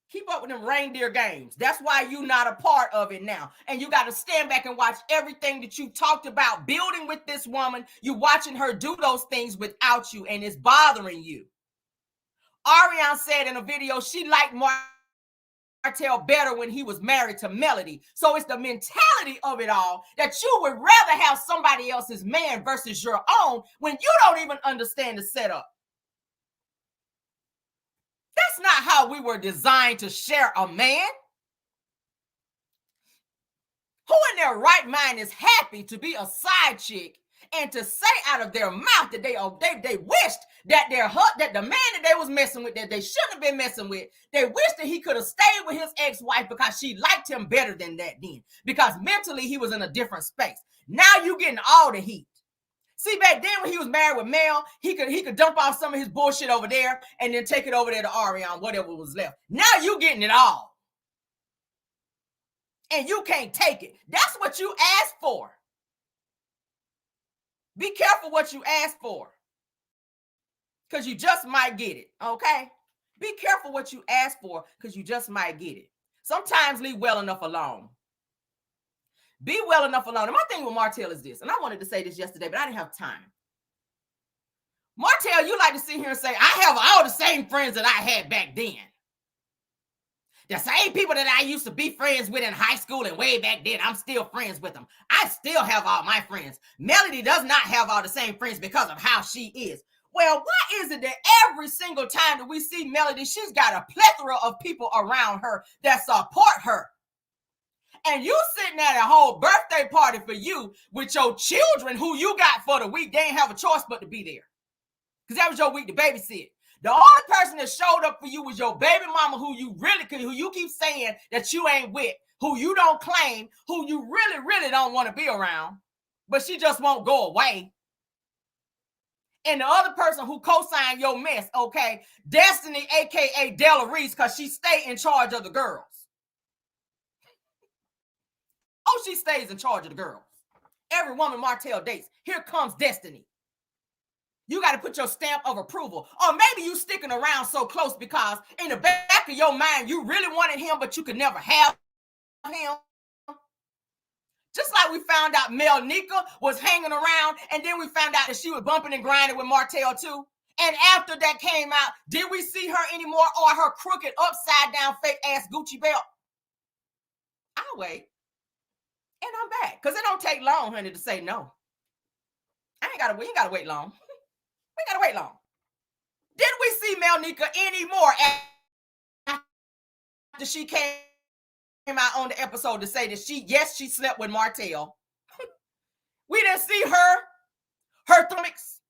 Keep up with them reindeer games. That's why you're not a part of it now. And you got to stand back and watch everything that you talked about building with this woman. You're watching her do those things without you, and it's bothering you. Ariane said in a video she liked Martell better when he was married to Melody. So it's the mentality of it all that you would rather have somebody else's man versus your own when you don't even understand the setup. That's not how we were designed to share a man. Who in their right mind is happy to be a side chick and to say out of their mouth that they wished that that the man that they was messing with, that they shouldn't have been messing with, they wished that he could have stayed with his ex-wife because she liked him better than that then, because mentally he was in a different space. Now you getting all the heat. See, back then when he was married with Mel, he could dump off some of his bullshit over there and then take it over there to Ariane, whatever was left. Now you getting it all. And you can't take it. That's what you asked for. Be careful what you ask for, because you just might get it, okay? Be careful what you ask for, because you just might get it. Sometimes leave well enough alone. Be well enough alone. And my thing with Martell is this, and I wanted to say this yesterday, but I didn't have time. Martell, you like to sit here and say, I have all the same friends that I had back then. The same people that I used to be friends with in high school and way back then, I'm still friends with them. I still have all my friends. Melody does not have all the same friends because of how she is. Well, why is it that every single time that we see Melody, she's got a plethora of people around her that support her? And you sitting at a whole birthday party for you with your children who you got for the week. They ain't have a choice but to be there, because that was your week to babysit. The only person that showed up for you was your baby mama, who you keep saying that you ain't with, who you don't claim, who you really, really don't want to be around, but she just won't go away. And the other person who co-signed your mess, okay, Destiny, aka Della Reese, because she stayed in charge of the girls. Oh, she stays in charge of the girls. Every woman Martell dates, here comes Destiny. You got to put your stamp of approval. Or maybe you sticking around so close because in the back of your mind, you really wanted him, but you could never have him. Just like we found out Mel Nika was hanging around, and then we found out that she was bumping and grinding with Martell too. And after that came out, did we see her anymore, or her crooked, upside down, fake ass Gucci belt? I'll wait. And I'm back. Because it don't take long, honey, to say no. We ain't gotta wait long. We gotta wait long. Did we see Mel Nika anymore after she came out on the episode to say that she slept with Martell? We didn't see her stomachs,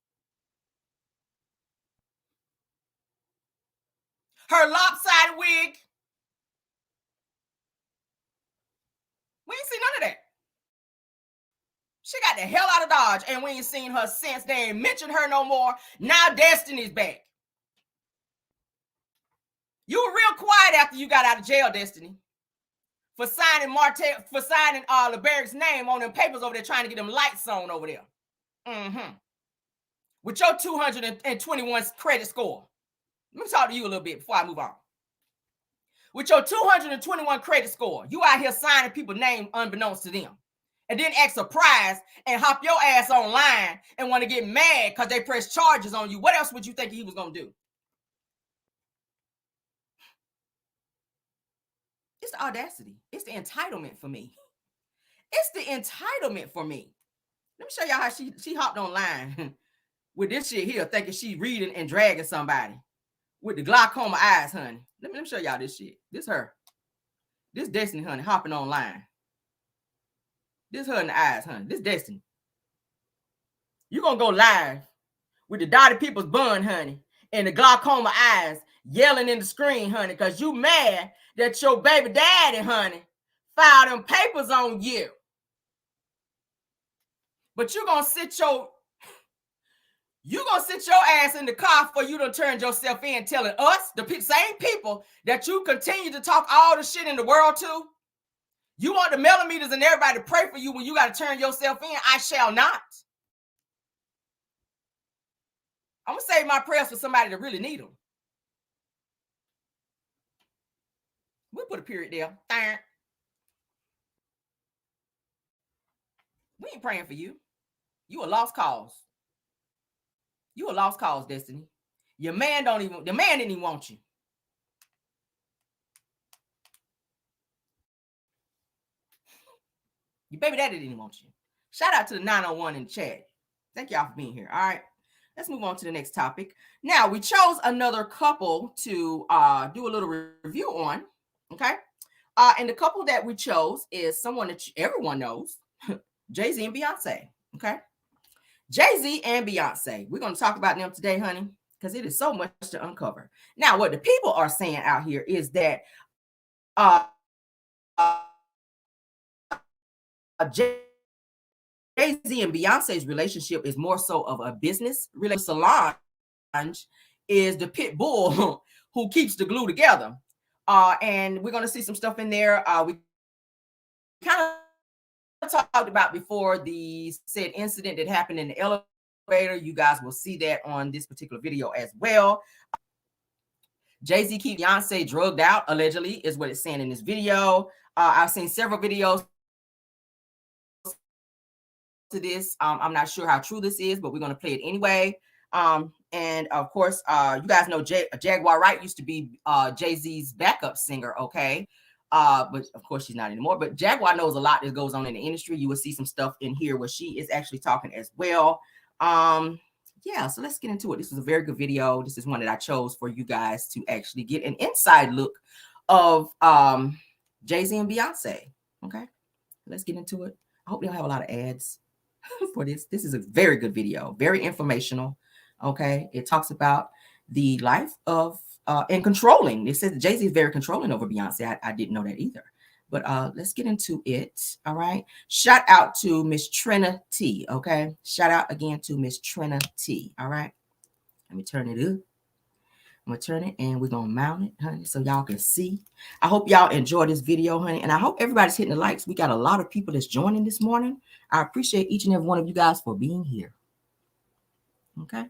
her lopsided wig. We ain't see none of that. She got the hell out of Dodge, and we ain't seen her since. They ain't mentioned her no more. Now Destiny's back. You were real quiet after you got out of jail, Destiny, for signing LeBerg's name on them papers over there, trying to get them lights on over there. With your 221 credit score. Let me talk to you a little bit before I move on. With your 221 credit score, you out here signing people's names unbeknownst to them. And then act surprised and hop your ass online and want to get mad because they press charges on you. What else would you think he was going to do? It's the audacity. It's the entitlement for me. It's the entitlement for me. Let me show y'all how she hopped online with this shit here, thinking she reading and dragging somebody with the glaucoma eyes, honey. Let me show y'all this shit. This her. This Destiny, honey, hopping online. This her in the eyes, honey. This Destiny. You gonna go live with the dotted people's bun, honey, and the glaucoma eyes yelling in the screen, honey, because you mad that your baby daddy, honey, filed them papers on you. But you gonna sit your ass in the car for you to turn yourself in, telling us, the same people that you continue to talk all the shit in the world to, You want the millimeters and everybody to pray for you when you got to turn yourself in? I shall not. I'm going to save my prayers for somebody that really need them. We'll put a period there. We ain't praying for you. You a lost cause. You a lost cause, Destiny. The man didn't even want you. Your baby daddy didn't want you. Shout out to the 901 in the chat. Thank y'all for being here. All right. Let's move on to the next topic. Now, we chose another couple to do a little review on. Okay. And the couple that we chose is someone that everyone knows, Jay-Z and Beyonce. Okay. Jay-Z and Beyonce. We're going to talk about them today, honey, because it is so much to uncover. Now, what the people are saying out here is that Jay-Z and Beyonce's relationship is more so of a business relationship. Solange is the pit bull who keeps the glue together. And we're going to see some stuff in there. We kind of talked about before the said incident that happened in the elevator. You guys will see that on this particular video as well. Jay-Z keeps Beyonce drugged out, allegedly, is what it's saying in this video. I've seen several videos to this. I'm not sure how true this is, but we're going to play it anyway. And of course, you guys know Jaguar Wright used to be Jay-Z's backup singer, okay? But of course she's not anymore. But Jaguar knows a lot that goes on in the industry. You will see some stuff in here where she is actually talking as well. Yeah, so let's get into it. This is a very good video. This is one that I chose for you guys to actually get an inside look of Jay-Z and Beyonce. Okay, let's get into it. I hope they don't have a lot of ads for this. This is a very good video, very informational. Okay, it talks about the life of and controlling. It says Jay-Z is very controlling over Beyonce. I didn't know that either. But let's get into it. All right. Shout out to Miss Trina T. Okay. Shout out again to Miss Trina T. All right. Let me turn it up. I'm going to turn it and we're going to mount it, honey, so y'all can see. I hope y'all enjoy this video, honey. And I hope everybody's hitting the likes. We got a lot of people that's joining this morning. I appreciate each and every one of you guys for being here. Okay.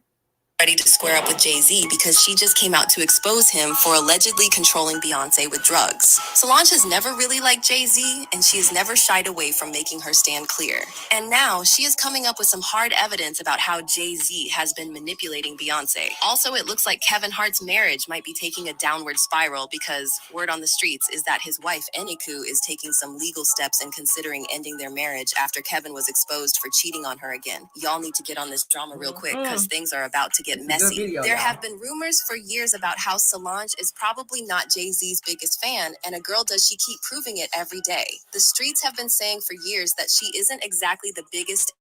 Ready to square up with Jay-Z because she just came out to expose him for allegedly controlling Beyonce with drugs. Solange has never really liked Jay-Z, and she has never shied away from making her stand clear. And now she is coming up with some hard evidence about how Jay-Z has been manipulating Beyonce. Also, it looks like Kevin Hart's marriage might be taking a downward spiral because word on the streets is that his wife, Eniku, is taking some legal steps and considering ending their marriage after Kevin was exposed for cheating on her again. Y'all need to get on this drama real quick because things are about to get messy. There have been rumors for years about how Solange is probably not Jay-Z's biggest fan, and a girl does she keep proving it every day. The streets have been saying for years that she isn't exactly the biggest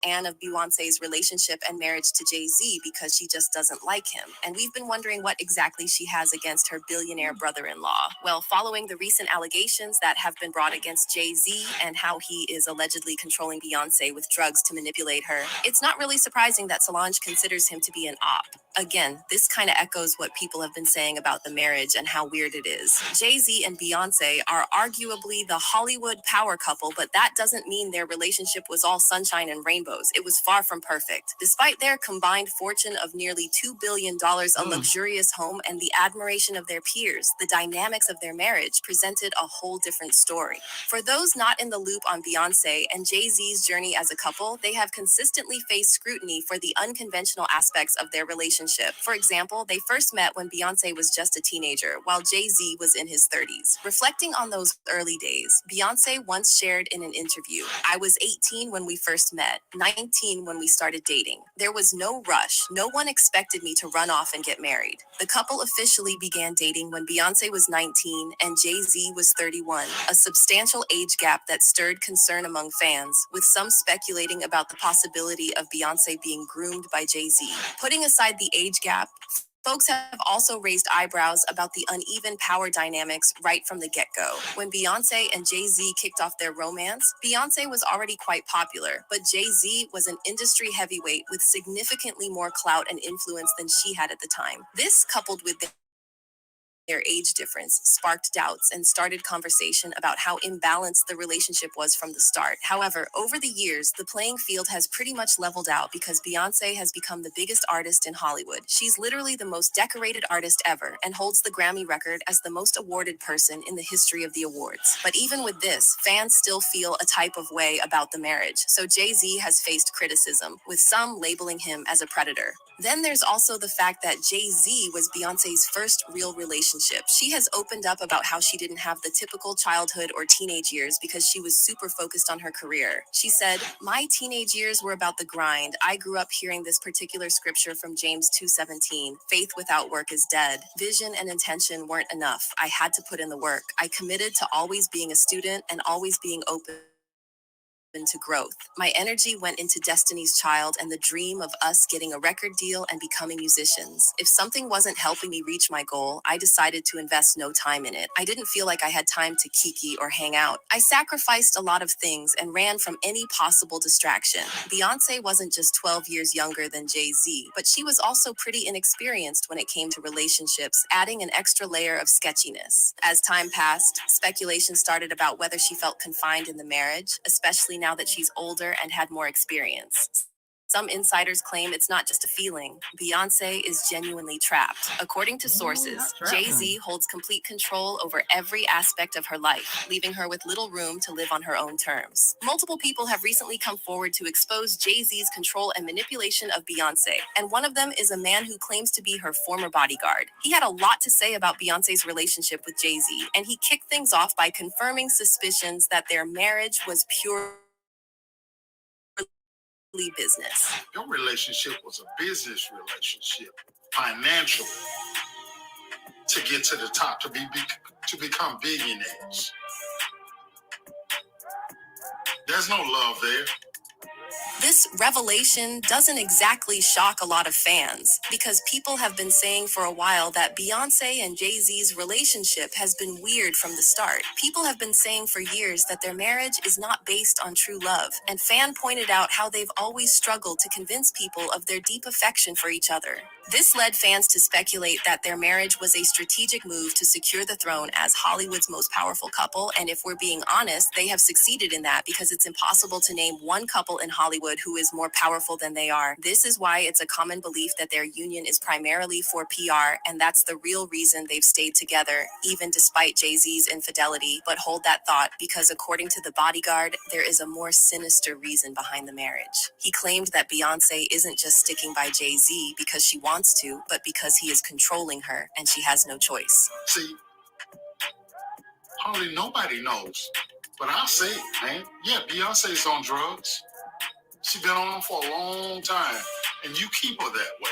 fan of Beyonce's relationship and marriage to Jay-Z because she just doesn't like him. And we've been wondering what exactly she has against her billionaire brother-in-law. Well, following the recent allegations that have been brought against Jay-Z and how he is allegedly controlling Beyonce with drugs to manipulate her, it's not really surprising that Solange considers him to be an op. Again, this kind of echoes what people have been saying about the marriage and how weird it is. Jay-Z and Beyonce are arguably the Hollywood power couple, but that doesn't mean their relationship was all sunshine and rainbows. It was far from perfect. Despite their combined fortune of nearly $2 billion, a luxurious home, and the admiration of their peers, the dynamics of their marriage presented a whole different story. For those not in the loop on Beyonce and Jay-Z's journey as a couple, they have consistently faced scrutiny for the unconventional aspects of their relationship. For example, they first met when Beyonce was just a teenager, while Jay-Z was in his 30s. Reflecting on those early days, Beyonce once shared in an interview, "I was 18 when we first met, 19 when we started dating. There was no rush. No one expected me to run off and get married." The couple officially began dating when Beyonce was 19 and Jay-Z was 31, a substantial age gap that stirred concern among fans, with some speculating about the possibility of Beyonce being groomed by Jay-Z. Putting aside the age gap, folks have also raised eyebrows about the uneven power dynamics right from the get-go. When Beyonce and Jay-Z kicked off their romance, Beyonce was already quite popular, but Jay-Z was an industry heavyweight with significantly more clout and influence than she had at the time. This, coupled with their age difference sparked doubts and started conversation about how imbalanced the relationship was from the start. However, over the years, the playing field has pretty much leveled out because Beyonce has become the biggest artist in Hollywood. She's literally the most decorated artist ever and holds the Grammy record as the most awarded person in the history of the awards. But even with this, fans still feel a type of way about the marriage. So Jay-Z has faced criticism, with some labeling him as a predator. Then there's also the fact that Jay-Z was Beyonce's first real relationship. She has opened up about how she didn't have the typical childhood or teenage years because she was super focused on her career. She said, "My teenage years were about the grind. I grew up hearing this particular scripture from James 2:17. Faith without work is dead. Vision and intention weren't enough. I had to put in the work. I committed to always being a student and always being open to growth. My energy went into Destiny's Child and the dream of us getting a record deal and becoming musicians. If something wasn't helping me reach my goal, I decided to invest no time in it. I didn't feel like I had time to kiki or hang out. I sacrificed a lot of things and ran from any possible distraction." Beyonce wasn't just 12 years younger than Jay-Z, but she was also pretty inexperienced when it came to relationships, adding an extra layer of sketchiness. As time passed, speculation started about whether she felt confined in the marriage, especially now that she's older and had more experience. Some insiders claim it's not just a feeling. Beyonce is genuinely trapped. According to sources, Jay-Z holds complete control over every aspect of her life, leaving her with little room to live on her own terms. Multiple people have recently come forward to expose Jay-Z's control and manipulation of Beyonce, and one of them is a man who claims to be her former bodyguard. He had a lot to say about Beyonce's relationship with Jay-Z, and he kicked things off by confirming suspicions that their marriage was purely business. Your relationship was a business relationship, financial, to get to the top, to become billionaires. There's no love there. This revelation doesn't exactly shock a lot of fans, because people have been saying for a while that Beyonce and Jay-Z's relationship has been weird from the start. People have been saying for years that their marriage is not based on true love, and fan pointed out how they've always struggled to convince people of their deep affection for each other. This led fans to speculate that their marriage was a strategic move to secure the throne as Hollywood's most powerful couple, and if we're being honest, they have succeeded in that because it's impossible to name one couple in Hollywood who is more powerful than they are. This is why it's a common belief that their union is primarily for PR, and that's the real reason they've stayed together, even despite Jay-Z's infidelity. But hold that thought, because according to The Bodyguard, there is a more sinister reason behind the marriage. He claimed that Beyonce isn't just sticking by Jay-Z because she wants to, but because he is controlling her, and she has no choice. See, hardly nobody knows. But I'll say it, man. Yeah, Beyonce's on drugs. She's been on them for a long time, and you keep her that way.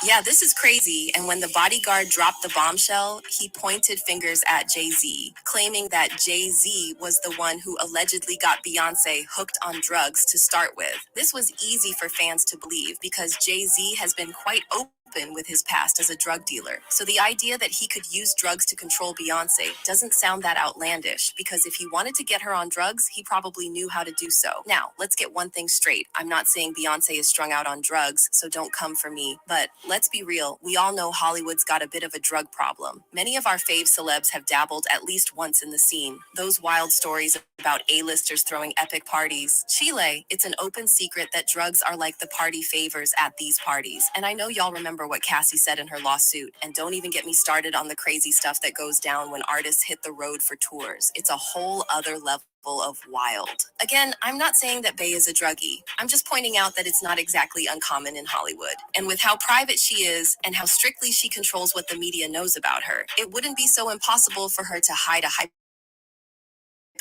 Yeah, this is crazy. And when The Bodyguard dropped the bombshell, he pointed fingers at Jay-Z, claiming that Jay-Z was the one who allegedly got Beyonce hooked on drugs to start with. This was easy for fans to believe because Jay-Z has been quite open with his past as a drug dealer. So the idea that he could use drugs to control Beyonce doesn't sound that outlandish, because if he wanted to get her on drugs, he probably knew how to do so. Now, let's get one thing straight. I'm not saying Beyonce is strung out on drugs, so don't come for me. But let's be real, we all know Hollywood's got a bit of a drug problem. Many of our fave celebs have dabbled at least once in the scene. Those wild stories about A-listers throwing epic parties. Chile, it's an open secret that drugs are like the party favors at these parties. And I know y'all remember what Cassie said in her lawsuit. And don't even get me started on the crazy stuff that goes down when artists hit the road for tours. It's a whole other level of wild. Again, I'm not saying that Bey is a druggie. I'm just pointing out that it's not exactly uncommon in Hollywood. And with how private she is and how strictly she controls what the media knows about her, it wouldn't be so impossible for her to hide a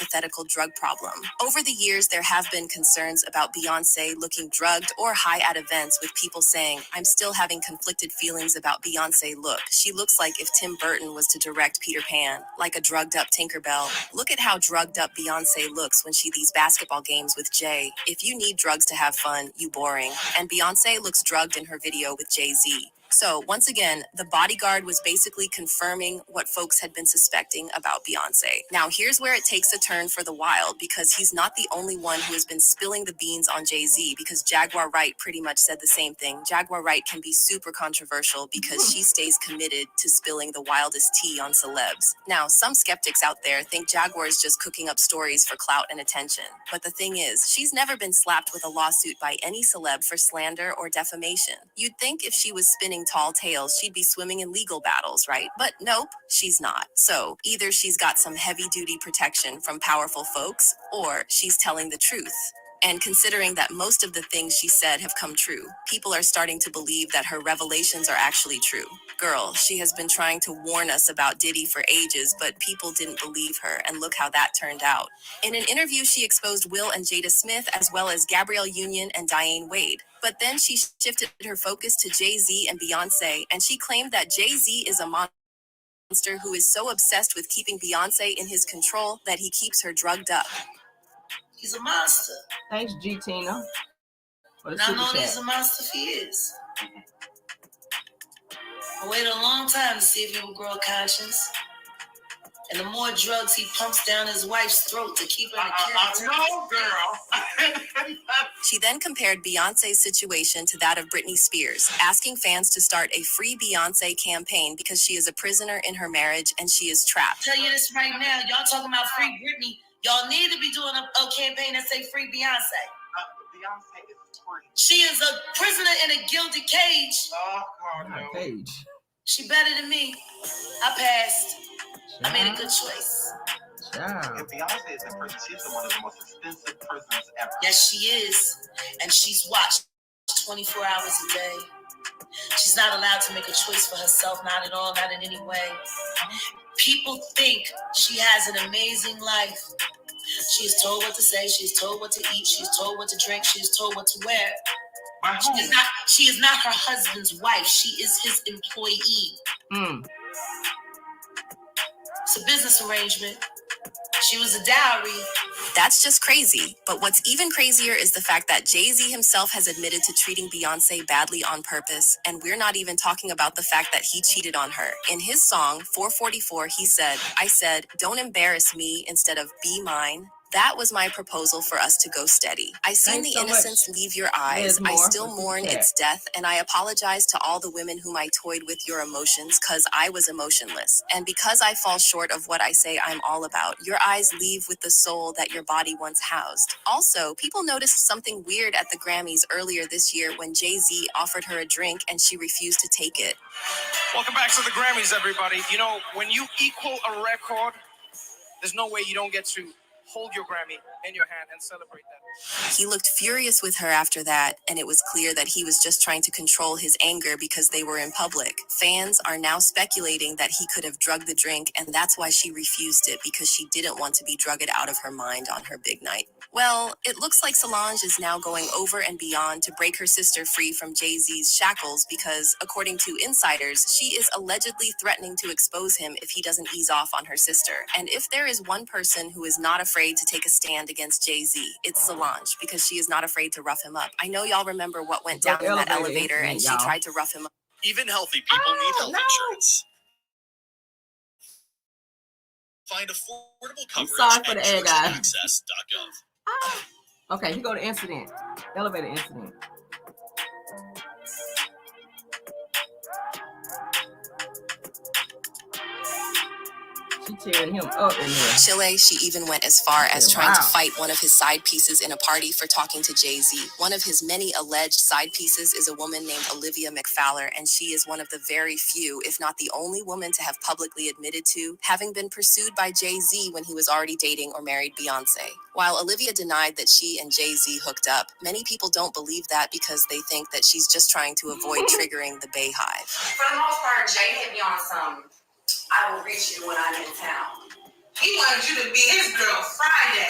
hypothetical drug problem. Over the years, there have been concerns about Beyonce looking drugged or high at events, with people saying, "I'm still having conflicted feelings about Beyonce look. She looks like if Tim Burton was to direct Peter Pan, like a drugged up Tinkerbell. Look at how drugged up Beyonce looks when she leads basketball games with Jay. If you need drugs to have fun, you boring." And Beyonce looks drugged in her video with Jay-Z. So, once again, the bodyguard was basically confirming what folks had been suspecting about Beyonce. Now, here's where it takes a turn for the wild, because he's not the only one who has been spilling the beans on Jay-Z, because Jaguar Wright pretty much said the same thing. Jaguar Wright can be super controversial because she stays committed to spilling the wildest tea on celebs. Now, some skeptics out there think Jaguar is just cooking up stories for clout and attention. But the thing is, she's never been slapped with a lawsuit by any celeb for slander or defamation. You'd think if she was spinning tall tales, she'd be swimming in legal battles, right? But nope, she's not. So either she's got some heavy-duty protection from powerful folks, or she's telling the truth. And considering that most of the things she said have come true, people are starting to believe that her revelations are actually true. Girl, she has been trying to warn us about Diddy for ages, but people didn't believe her, and look how that turned out. In an interview, she exposed Will and Jada Smith, as well as Gabrielle Union and Diane Wade. But then she shifted her focus to Jay-Z and Beyonce, and she claimed that Jay-Z is a monster who is so obsessed with keeping Beyonce in his control that he keeps her drugged up. He's a monster. Thanks, G Tina. And I know he's a monster for years. I waited a long time to see if he would grow a conscience. And the more drugs he pumps down his wife's throat to keep her in a No, girl. She then compared Beyonce's situation to that of Britney Spears, asking fans to start a Free Beyonce campaign because she is a prisoner in her marriage and she is trapped. Tell you this right now, y'all talking about Free Britney. Y'all need to be doing a campaign that say Free Beyonce. Beyonce is free. She is a prisoner in a gilded cage. Oh, God, no. Cage. She better than me. I passed. I made a good choice. Yeah. If Beyonce is in prison, she's one of the most expensive prisons ever. Yes, she is. And she's watched 24 hours a day. She's not allowed to make a choice for herself, not at all, not in any way. People think she has an amazing life. She is told what to say, she is told what to eat, she is told what to drink, she is told what to wear. She is not her husband's wife. She is his employee. It's a business arrangement. She was a dowry. That's just crazy. But what's even crazier is the fact that Jay-Z himself has admitted to treating Beyonce badly on purpose. And we're not even talking about the fact that he cheated on her. In his song, 444, he said, "I said, don't embarrass me instead of be mine. That was my proposal for us to go steady. I seen the innocence leave your eyes. I still mourn its death, and I apologize to all the women whom I toyed with your emotions, cause I was emotionless. And because I fall short of what I say I'm all about, your eyes leave with the soul that your body once housed." Also, people noticed something weird at the Grammys earlier this year when Jay-Z offered her a drink and she refused to take it. Welcome back to the Grammys, everybody. You know, when you equal a record, there's no way you don't get to hold your Grammy in your hand and celebrate that. He looked furious with her after that, and it was clear that he was just trying to control his anger because they were in public. Fans are now speculating that he could have drugged the drink, and that's why she refused it, because she didn't want to be drugged out of her mind on her big night. Well, it looks like Solange is now going over and beyond to break her sister free from Jay-Z's shackles because, according to insiders, she is allegedly threatening to expose him if he doesn't ease off on her sister. And if there is one person who is not afraid to take a stand against Jay-Z, it's Solange, because she is not afraid to rough him up. I know y'all remember what went down in that elevator, and she tried to rough him up. Even healthy people need health insurance. Find affordable coverage at choiceaccess.gov. Okay, here go the incident. Elevator incident. She tearing him up in there. Chile, she even went as far as trying to fight one of his side pieces in a party for talking to Jay-Z. One of his many alleged side pieces is a woman named Olivia McFowler, and she is one of the very few, if not the only woman to have publicly admitted to having been pursued by Jay-Z when he was already dating or married Beyonce. While Olivia denied that she and Jay-Z hooked up, many people don't believe that because they think that she's just trying to avoid triggering the Bayhive. For the most part, Jay hit me on some, I will reach you when I'm in town. He wanted you to be his girl Friday.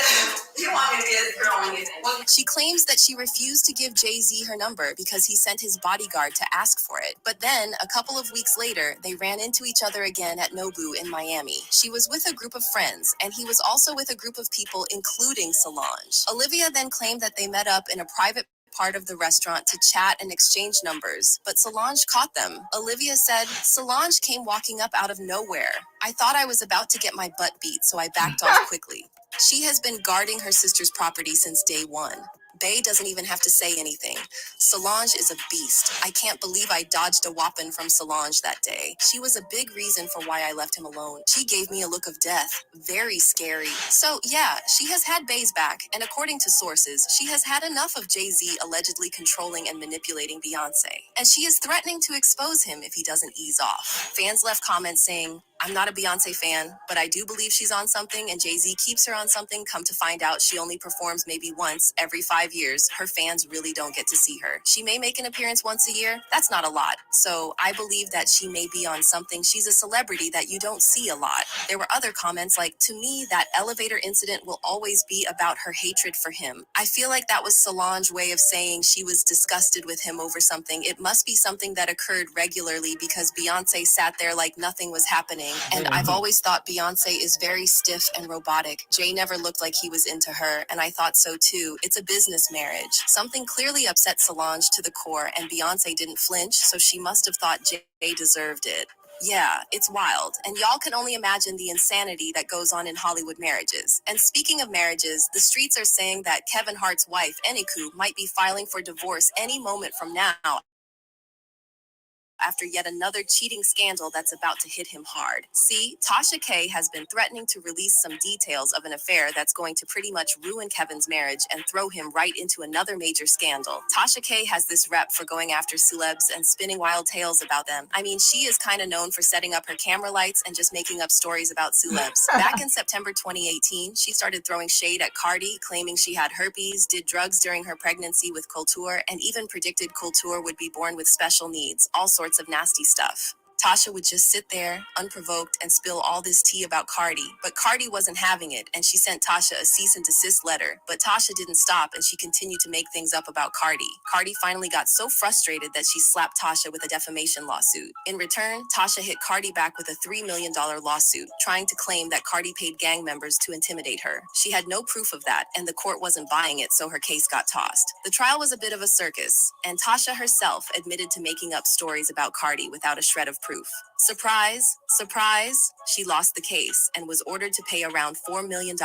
He wanted me to be his girl on his day. She claims that she refused to give Jay-Z her number because he sent his bodyguard to ask for it. But then, a couple of weeks later, they ran into each other again at Nobu in Miami. She was with a group of friends, and he was also with a group of people, including Solange. Olivia then claimed that they met up in a private part of the restaurant to chat and exchange numbers, but Solange caught them. Olivia said, Solange came walking up out of nowhere. I thought I was about to get my butt beat, so I backed off quickly. She has been guarding her sister's property since day one. Bay doesn't even have to say anything. Solange is a beast. I can't believe I dodged a whopping from Solange that day. She was a big reason for why I left him alone. She gave me a look of death. Very scary. So yeah, she has had Bay's back, and according to sources, she has had enough of Jay-Z allegedly controlling and manipulating Beyonce. And she is threatening to expose him if he doesn't ease off. Fans left comments saying, I'm not a Beyonce fan, but I do believe she's on something and Jay-Z keeps her on something. Come to find out, she only performs maybe once every 5 years. Her fans really don't get to see her. She may make an appearance once a year. That's not a lot. So I believe that she may be on something. She's a celebrity that you don't see a lot. There were other comments like, to me, that elevator incident will always be about her hatred for him. I feel like that was Solange's way of saying she was disgusted with him over something. It must be something that occurred regularly because Beyonce sat there like nothing was happening. And I've always thought Beyonce is very stiff and robotic. Jay never looked like he was into her, and I thought so too. It's a business marriage. Something clearly upset Solange to the core, and Beyonce didn't flinch, so she must have thought Jay deserved it. Yeah, it's wild, and y'all can only imagine the insanity that goes on in Hollywood marriages. And speaking of marriages, the streets are saying that Kevin Hart's wife, Eniku, might be filing for divorce any moment from now after yet another cheating scandal that's about to hit him hard. See, Tasha K has been threatening to release some details of an affair that's going to pretty much ruin Kevin's marriage and throw him right into another major scandal. Tasha K has this rep for going after celebs and spinning wild tales about them. I mean, she is kind of known for setting up her camera lights and just making up stories about celebs. Back in September 2018, she started throwing shade at Cardi, claiming she had herpes, did drugs during her pregnancy with Kultur, and even predicted Kultur would be born with special needs. All sorts of nasty stuff. Tasha would just sit there, unprovoked, and spill all this tea about Cardi. But Cardi wasn't having it, and she sent Tasha a cease and desist letter. But Tasha didn't stop, and she continued to make things up about Cardi. Cardi finally got so frustrated that she slapped Tasha with a defamation lawsuit. In return, Tasha hit Cardi back with a $3 million lawsuit, trying to claim that Cardi paid gang members to intimidate her. She had no proof of that, and the court wasn't buying it, so her case got tossed. The trial was a bit of a circus, and Tasha herself admitted to making up stories about Cardi without a shred of proof. Surprise, surprise, she lost the case and was ordered to pay around $4 million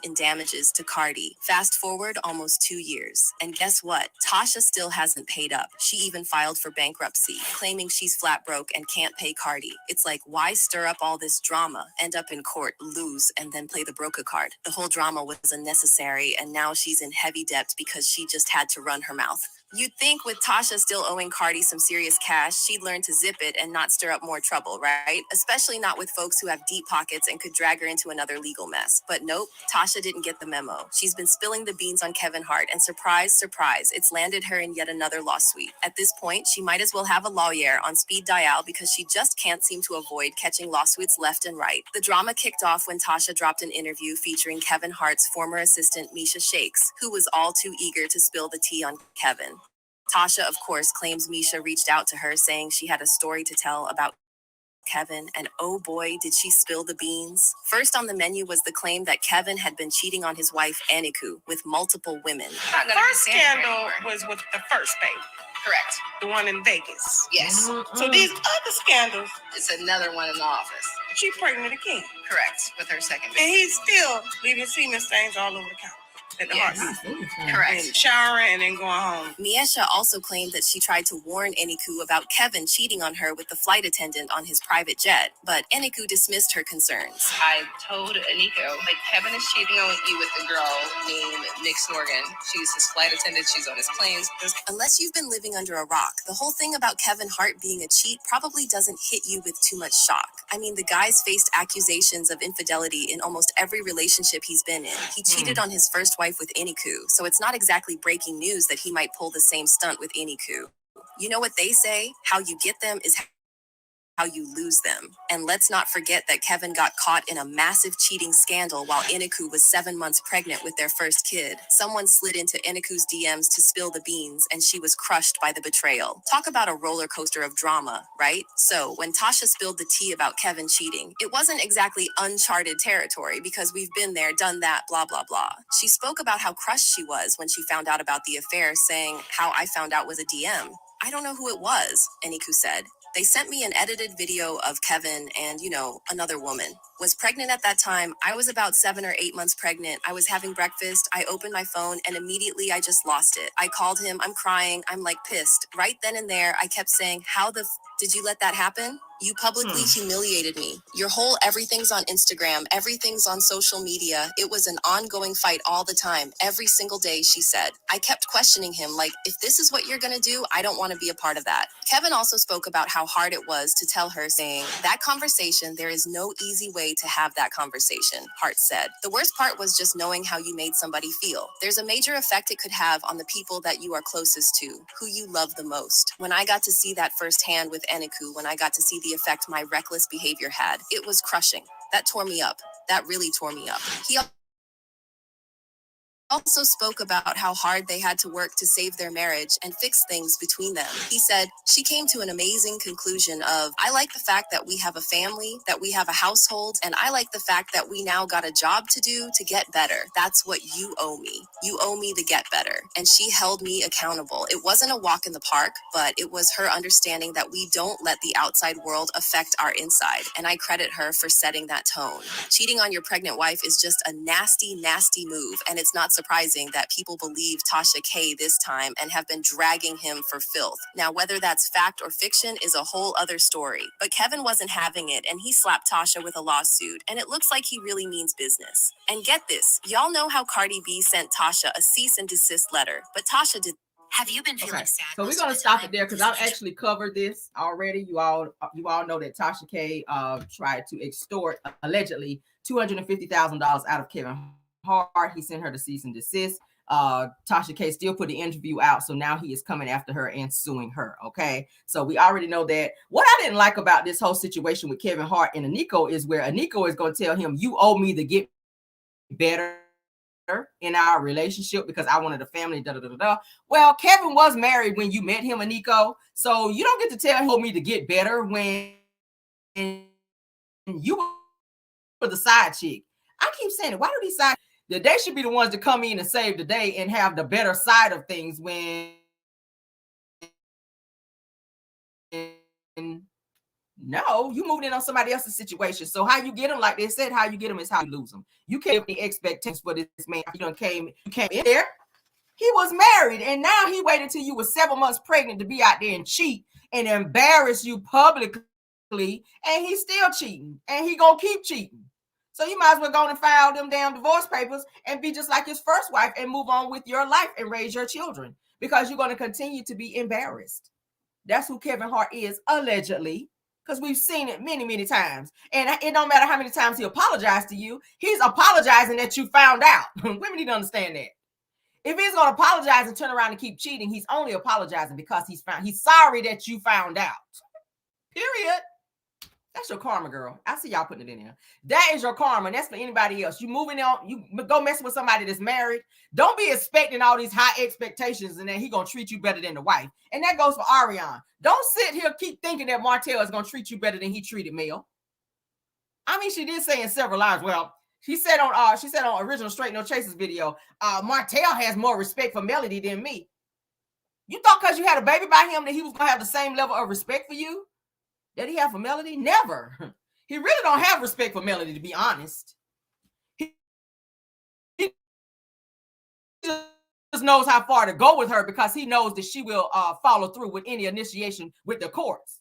in damages to Cardi. Fast forward almost 2 years. And guess what? Tasha still hasn't paid up. She even filed for bankruptcy, claiming she's flat broke and can't pay Cardi. It's like, why stir up all this drama, end up in court, lose, and then play the broker card? The whole drama was unnecessary, and now she's in heavy debt because she just had to run her mouth. You'd think with Tasha still owing Cardi some serious cash, she'd learn to zip it and not stir up more trouble, right? Especially not with folks who have deep pockets and could drag her into another legal mess. But nope, Tasha didn't get the memo. She's been spilling the beans on Kevin Hart, and surprise, surprise, it's landed her in yet another lawsuit. At this point, she might as well have a lawyer on speed dial because she just can't seem to avoid catching lawsuits left and right. The drama kicked off when Tasha dropped an interview featuring Kevin Hart's former assistant, Misha Shakes, who was all too eager to spill the tea on Kevin. Tasha, of course, claims Misha reached out to her saying she had a story to tell about Kevin, and oh boy, did she spill the beans. First on the menu was the claim that Kevin had been cheating on his wife, Eniku, with multiple women. First scandal was with the first baby. Correct. The one in Vegas. Yes. So these other scandals, It's another one in the office. she pregnant again. Correct. With her second And baby. he's still leaving semen stains all over the counter. At the Yes. hospital. Correct. And showering and then going home. Miesha also claimed that she tried to warn Eniku about Kevin cheating on her with the flight attendant on his private jet, but Eniku dismissed her concerns. I told Aniko, like, Kevin is cheating on you with a girl named Nick Snorgan. She's his flight attendant. She's on his planes. Unless you've been living under a rock, the whole thing about Kevin Hart being a cheat probably doesn't hit you with too much shock. I mean, the guy's faced accusations of infidelity in almost every relationship he's been in. He cheated on his first wife with Eniku, so it's not exactly breaking news that he might pull the same stunt with Eniku. You know what they say? How you get them is how how you lose them. And let's not forget that Kevin got caught in a massive cheating scandal while Iniku was 7 months pregnant with their first kid. Someone slid into Iniku's DMs to spill the beans, and she was crushed by the betrayal. Talk about a roller coaster of drama, right? So, when Tasha spilled the tea about Kevin cheating, it wasn't exactly uncharted territory because we've been there, done that, blah, blah, blah. She spoke about how crushed she was when she found out about the affair, saying, "How I found out was a DM. I don't know who it was," Iniku said. "They sent me an edited video of Kevin and, another woman. Was pregnant at that time. I was about 7 or 8 months pregnant. I was having breakfast. I opened my phone and immediately I just lost it. I called him. I'm crying. I'm like pissed. Right then and there, I kept saying, did you let that happen? You publicly humiliated me. Your whole everything's on Instagram. Everything's on social media. It was an ongoing fight all the time. Every single day," she said. "I kept questioning him, like, if this is what you're going to do, I don't want to be a part of that." Kevin also spoke about how hard it was to tell her, saying, "That conversation, there is no easy way to have that conversation," Hart said. "The worst part was just knowing how you made somebody feel. There's a major effect it could have on the people that you are closest to, who you love the most. When I got to see that firsthand with Eniku, when I got to see the effect my reckless behavior had, it was crushing. That tore me up. That really tore me up." He also spoke about how hard they had to work to save their marriage and fix things between them. He said, "She came to an amazing conclusion of, I like the fact that we have a family, that we have a household, and I like the fact that we now got a job to do to get better. That's what you owe me. You owe me to get better." And she held me accountable. It wasn't a walk in the park, but it was her understanding that we don't let the outside world affect our inside, and I credit her for setting that tone. Cheating on your pregnant wife is just a nasty, nasty move, and it's not surprising that people believe Tasha K this time and have been dragging him for filth. Now, whether that's fact or fiction is a whole other story. But Kevin wasn't having it, and he slapped Tasha with a lawsuit, and it looks like he really means business. And get this, y'all know how Cardi B sent Tasha a cease and desist letter, but Tasha did. Have you been feeling sad? So we're gonna stop it there because I've actually covered this already. You all know that Tasha K tried to extort allegedly $250,000 out of Kevin Hart. He sent her to cease and desist. Tasha K still put the interview out, so now he is coming after her and suing her. Okay, so we already know that. What I didn't like about this whole situation with Kevin Hart and Aniko is where Aniko is going to tell him, "You owe me to get better in our relationship because I wanted a family." Well, Kevin was married when you met him, Aniko, so you don't get to tell him me to get better when you were the side chick. I keep saying it. Why do these side? That they should be the ones to come in and save the day and have the better side of things when no, you moved in on somebody else's situation. So how you get them, like they said, how you get them is how you lose them. You can't have any expectations for this man. You came in there. He was married, and now he waited till you were 7 months pregnant to be out there and cheat and embarrass you publicly, and he's still cheating, and he gonna keep cheating. So you might as well go and file them damn divorce papers and be just like his first wife and move on with your life and raise your children, because you're going to continue to be embarrassed. That's who Kevin Hart is, allegedly, because we've seen it many, many times. And it don't matter how many times he apologized to you. He's apologizing that you found out. Women need to understand that. If he's going to apologize and turn around and keep cheating, he's only apologizing because he's sorry that you found out. Period. That's your karma, girl. I see y'all putting it in there. That is your karma, and that's for anybody else. You moving on, you go messing with somebody that's married. Don't be expecting all these high expectations and then he gonna treat you better than the wife. And that goes for Ariana. Don't sit here keep thinking that Martell is gonna treat you better than he treated Mel. I mean, she did say in several lines. Well, she said on original Straight No Chasers video, Martell has more respect for Melody than me. You thought because you had a baby by him that he was gonna have the same level of respect for you that he have for Melody? Never. He really don't have respect for Melody, to be honest. He just knows how far to go with her because he knows that she will follow through with any initiation with the courts.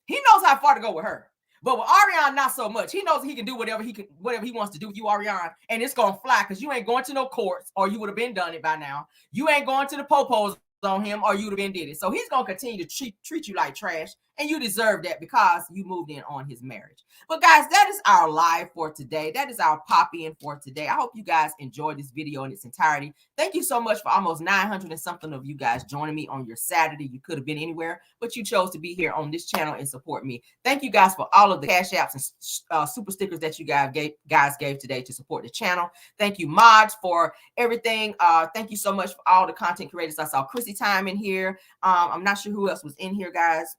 He knows how far to go with her. But with Ariana, not so much. He knows he can do whatever he wants to do with you, Ariana, and it's gonna fly because you ain't going to no courts, or you would have been done it by now. You ain't going to the popos on him, or you would have been did it. So he's gonna continue to treat you like trash And you deserve that because you moved in on his marriage. But guys, that is our live for today. That is our pop-in for today. I hope you guys enjoyed this video in its entirety. Thank you so much for almost 900 and something of you guys joining me on your Saturday. You could have been anywhere, but you chose to be here on this channel and support me. Thank you guys for all of the cash apps and super stickers that you guys gave today to support the channel. Thank you, mods, for everything. Thank you so much for all the content creators. I saw Chrissy Time in here. I'm not sure who else was in here, guys.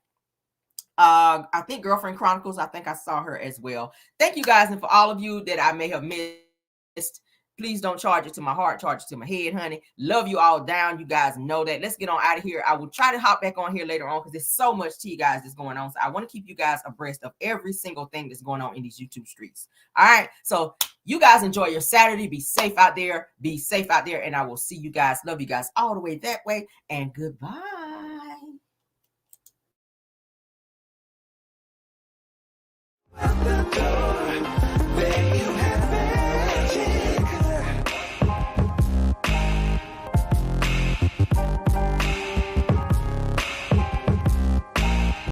I think Girlfriend Chronicles, I think I saw her as well. Thank you guys, and for all of you that I may have missed, please don't charge it to my heart, charge it to my head, honey. Love you all down. You guys know that. Let's get on out of here. I will try to hop back on here later on because there's so much tea, guys, that's going on. So I want to keep you guys abreast of every single thing that's going on in these YouTube streets. All right. So you guys enjoy your Saturday. Be safe out there. Be safe out there. And I will see you guys. Love you guys all the way that way. And goodbye.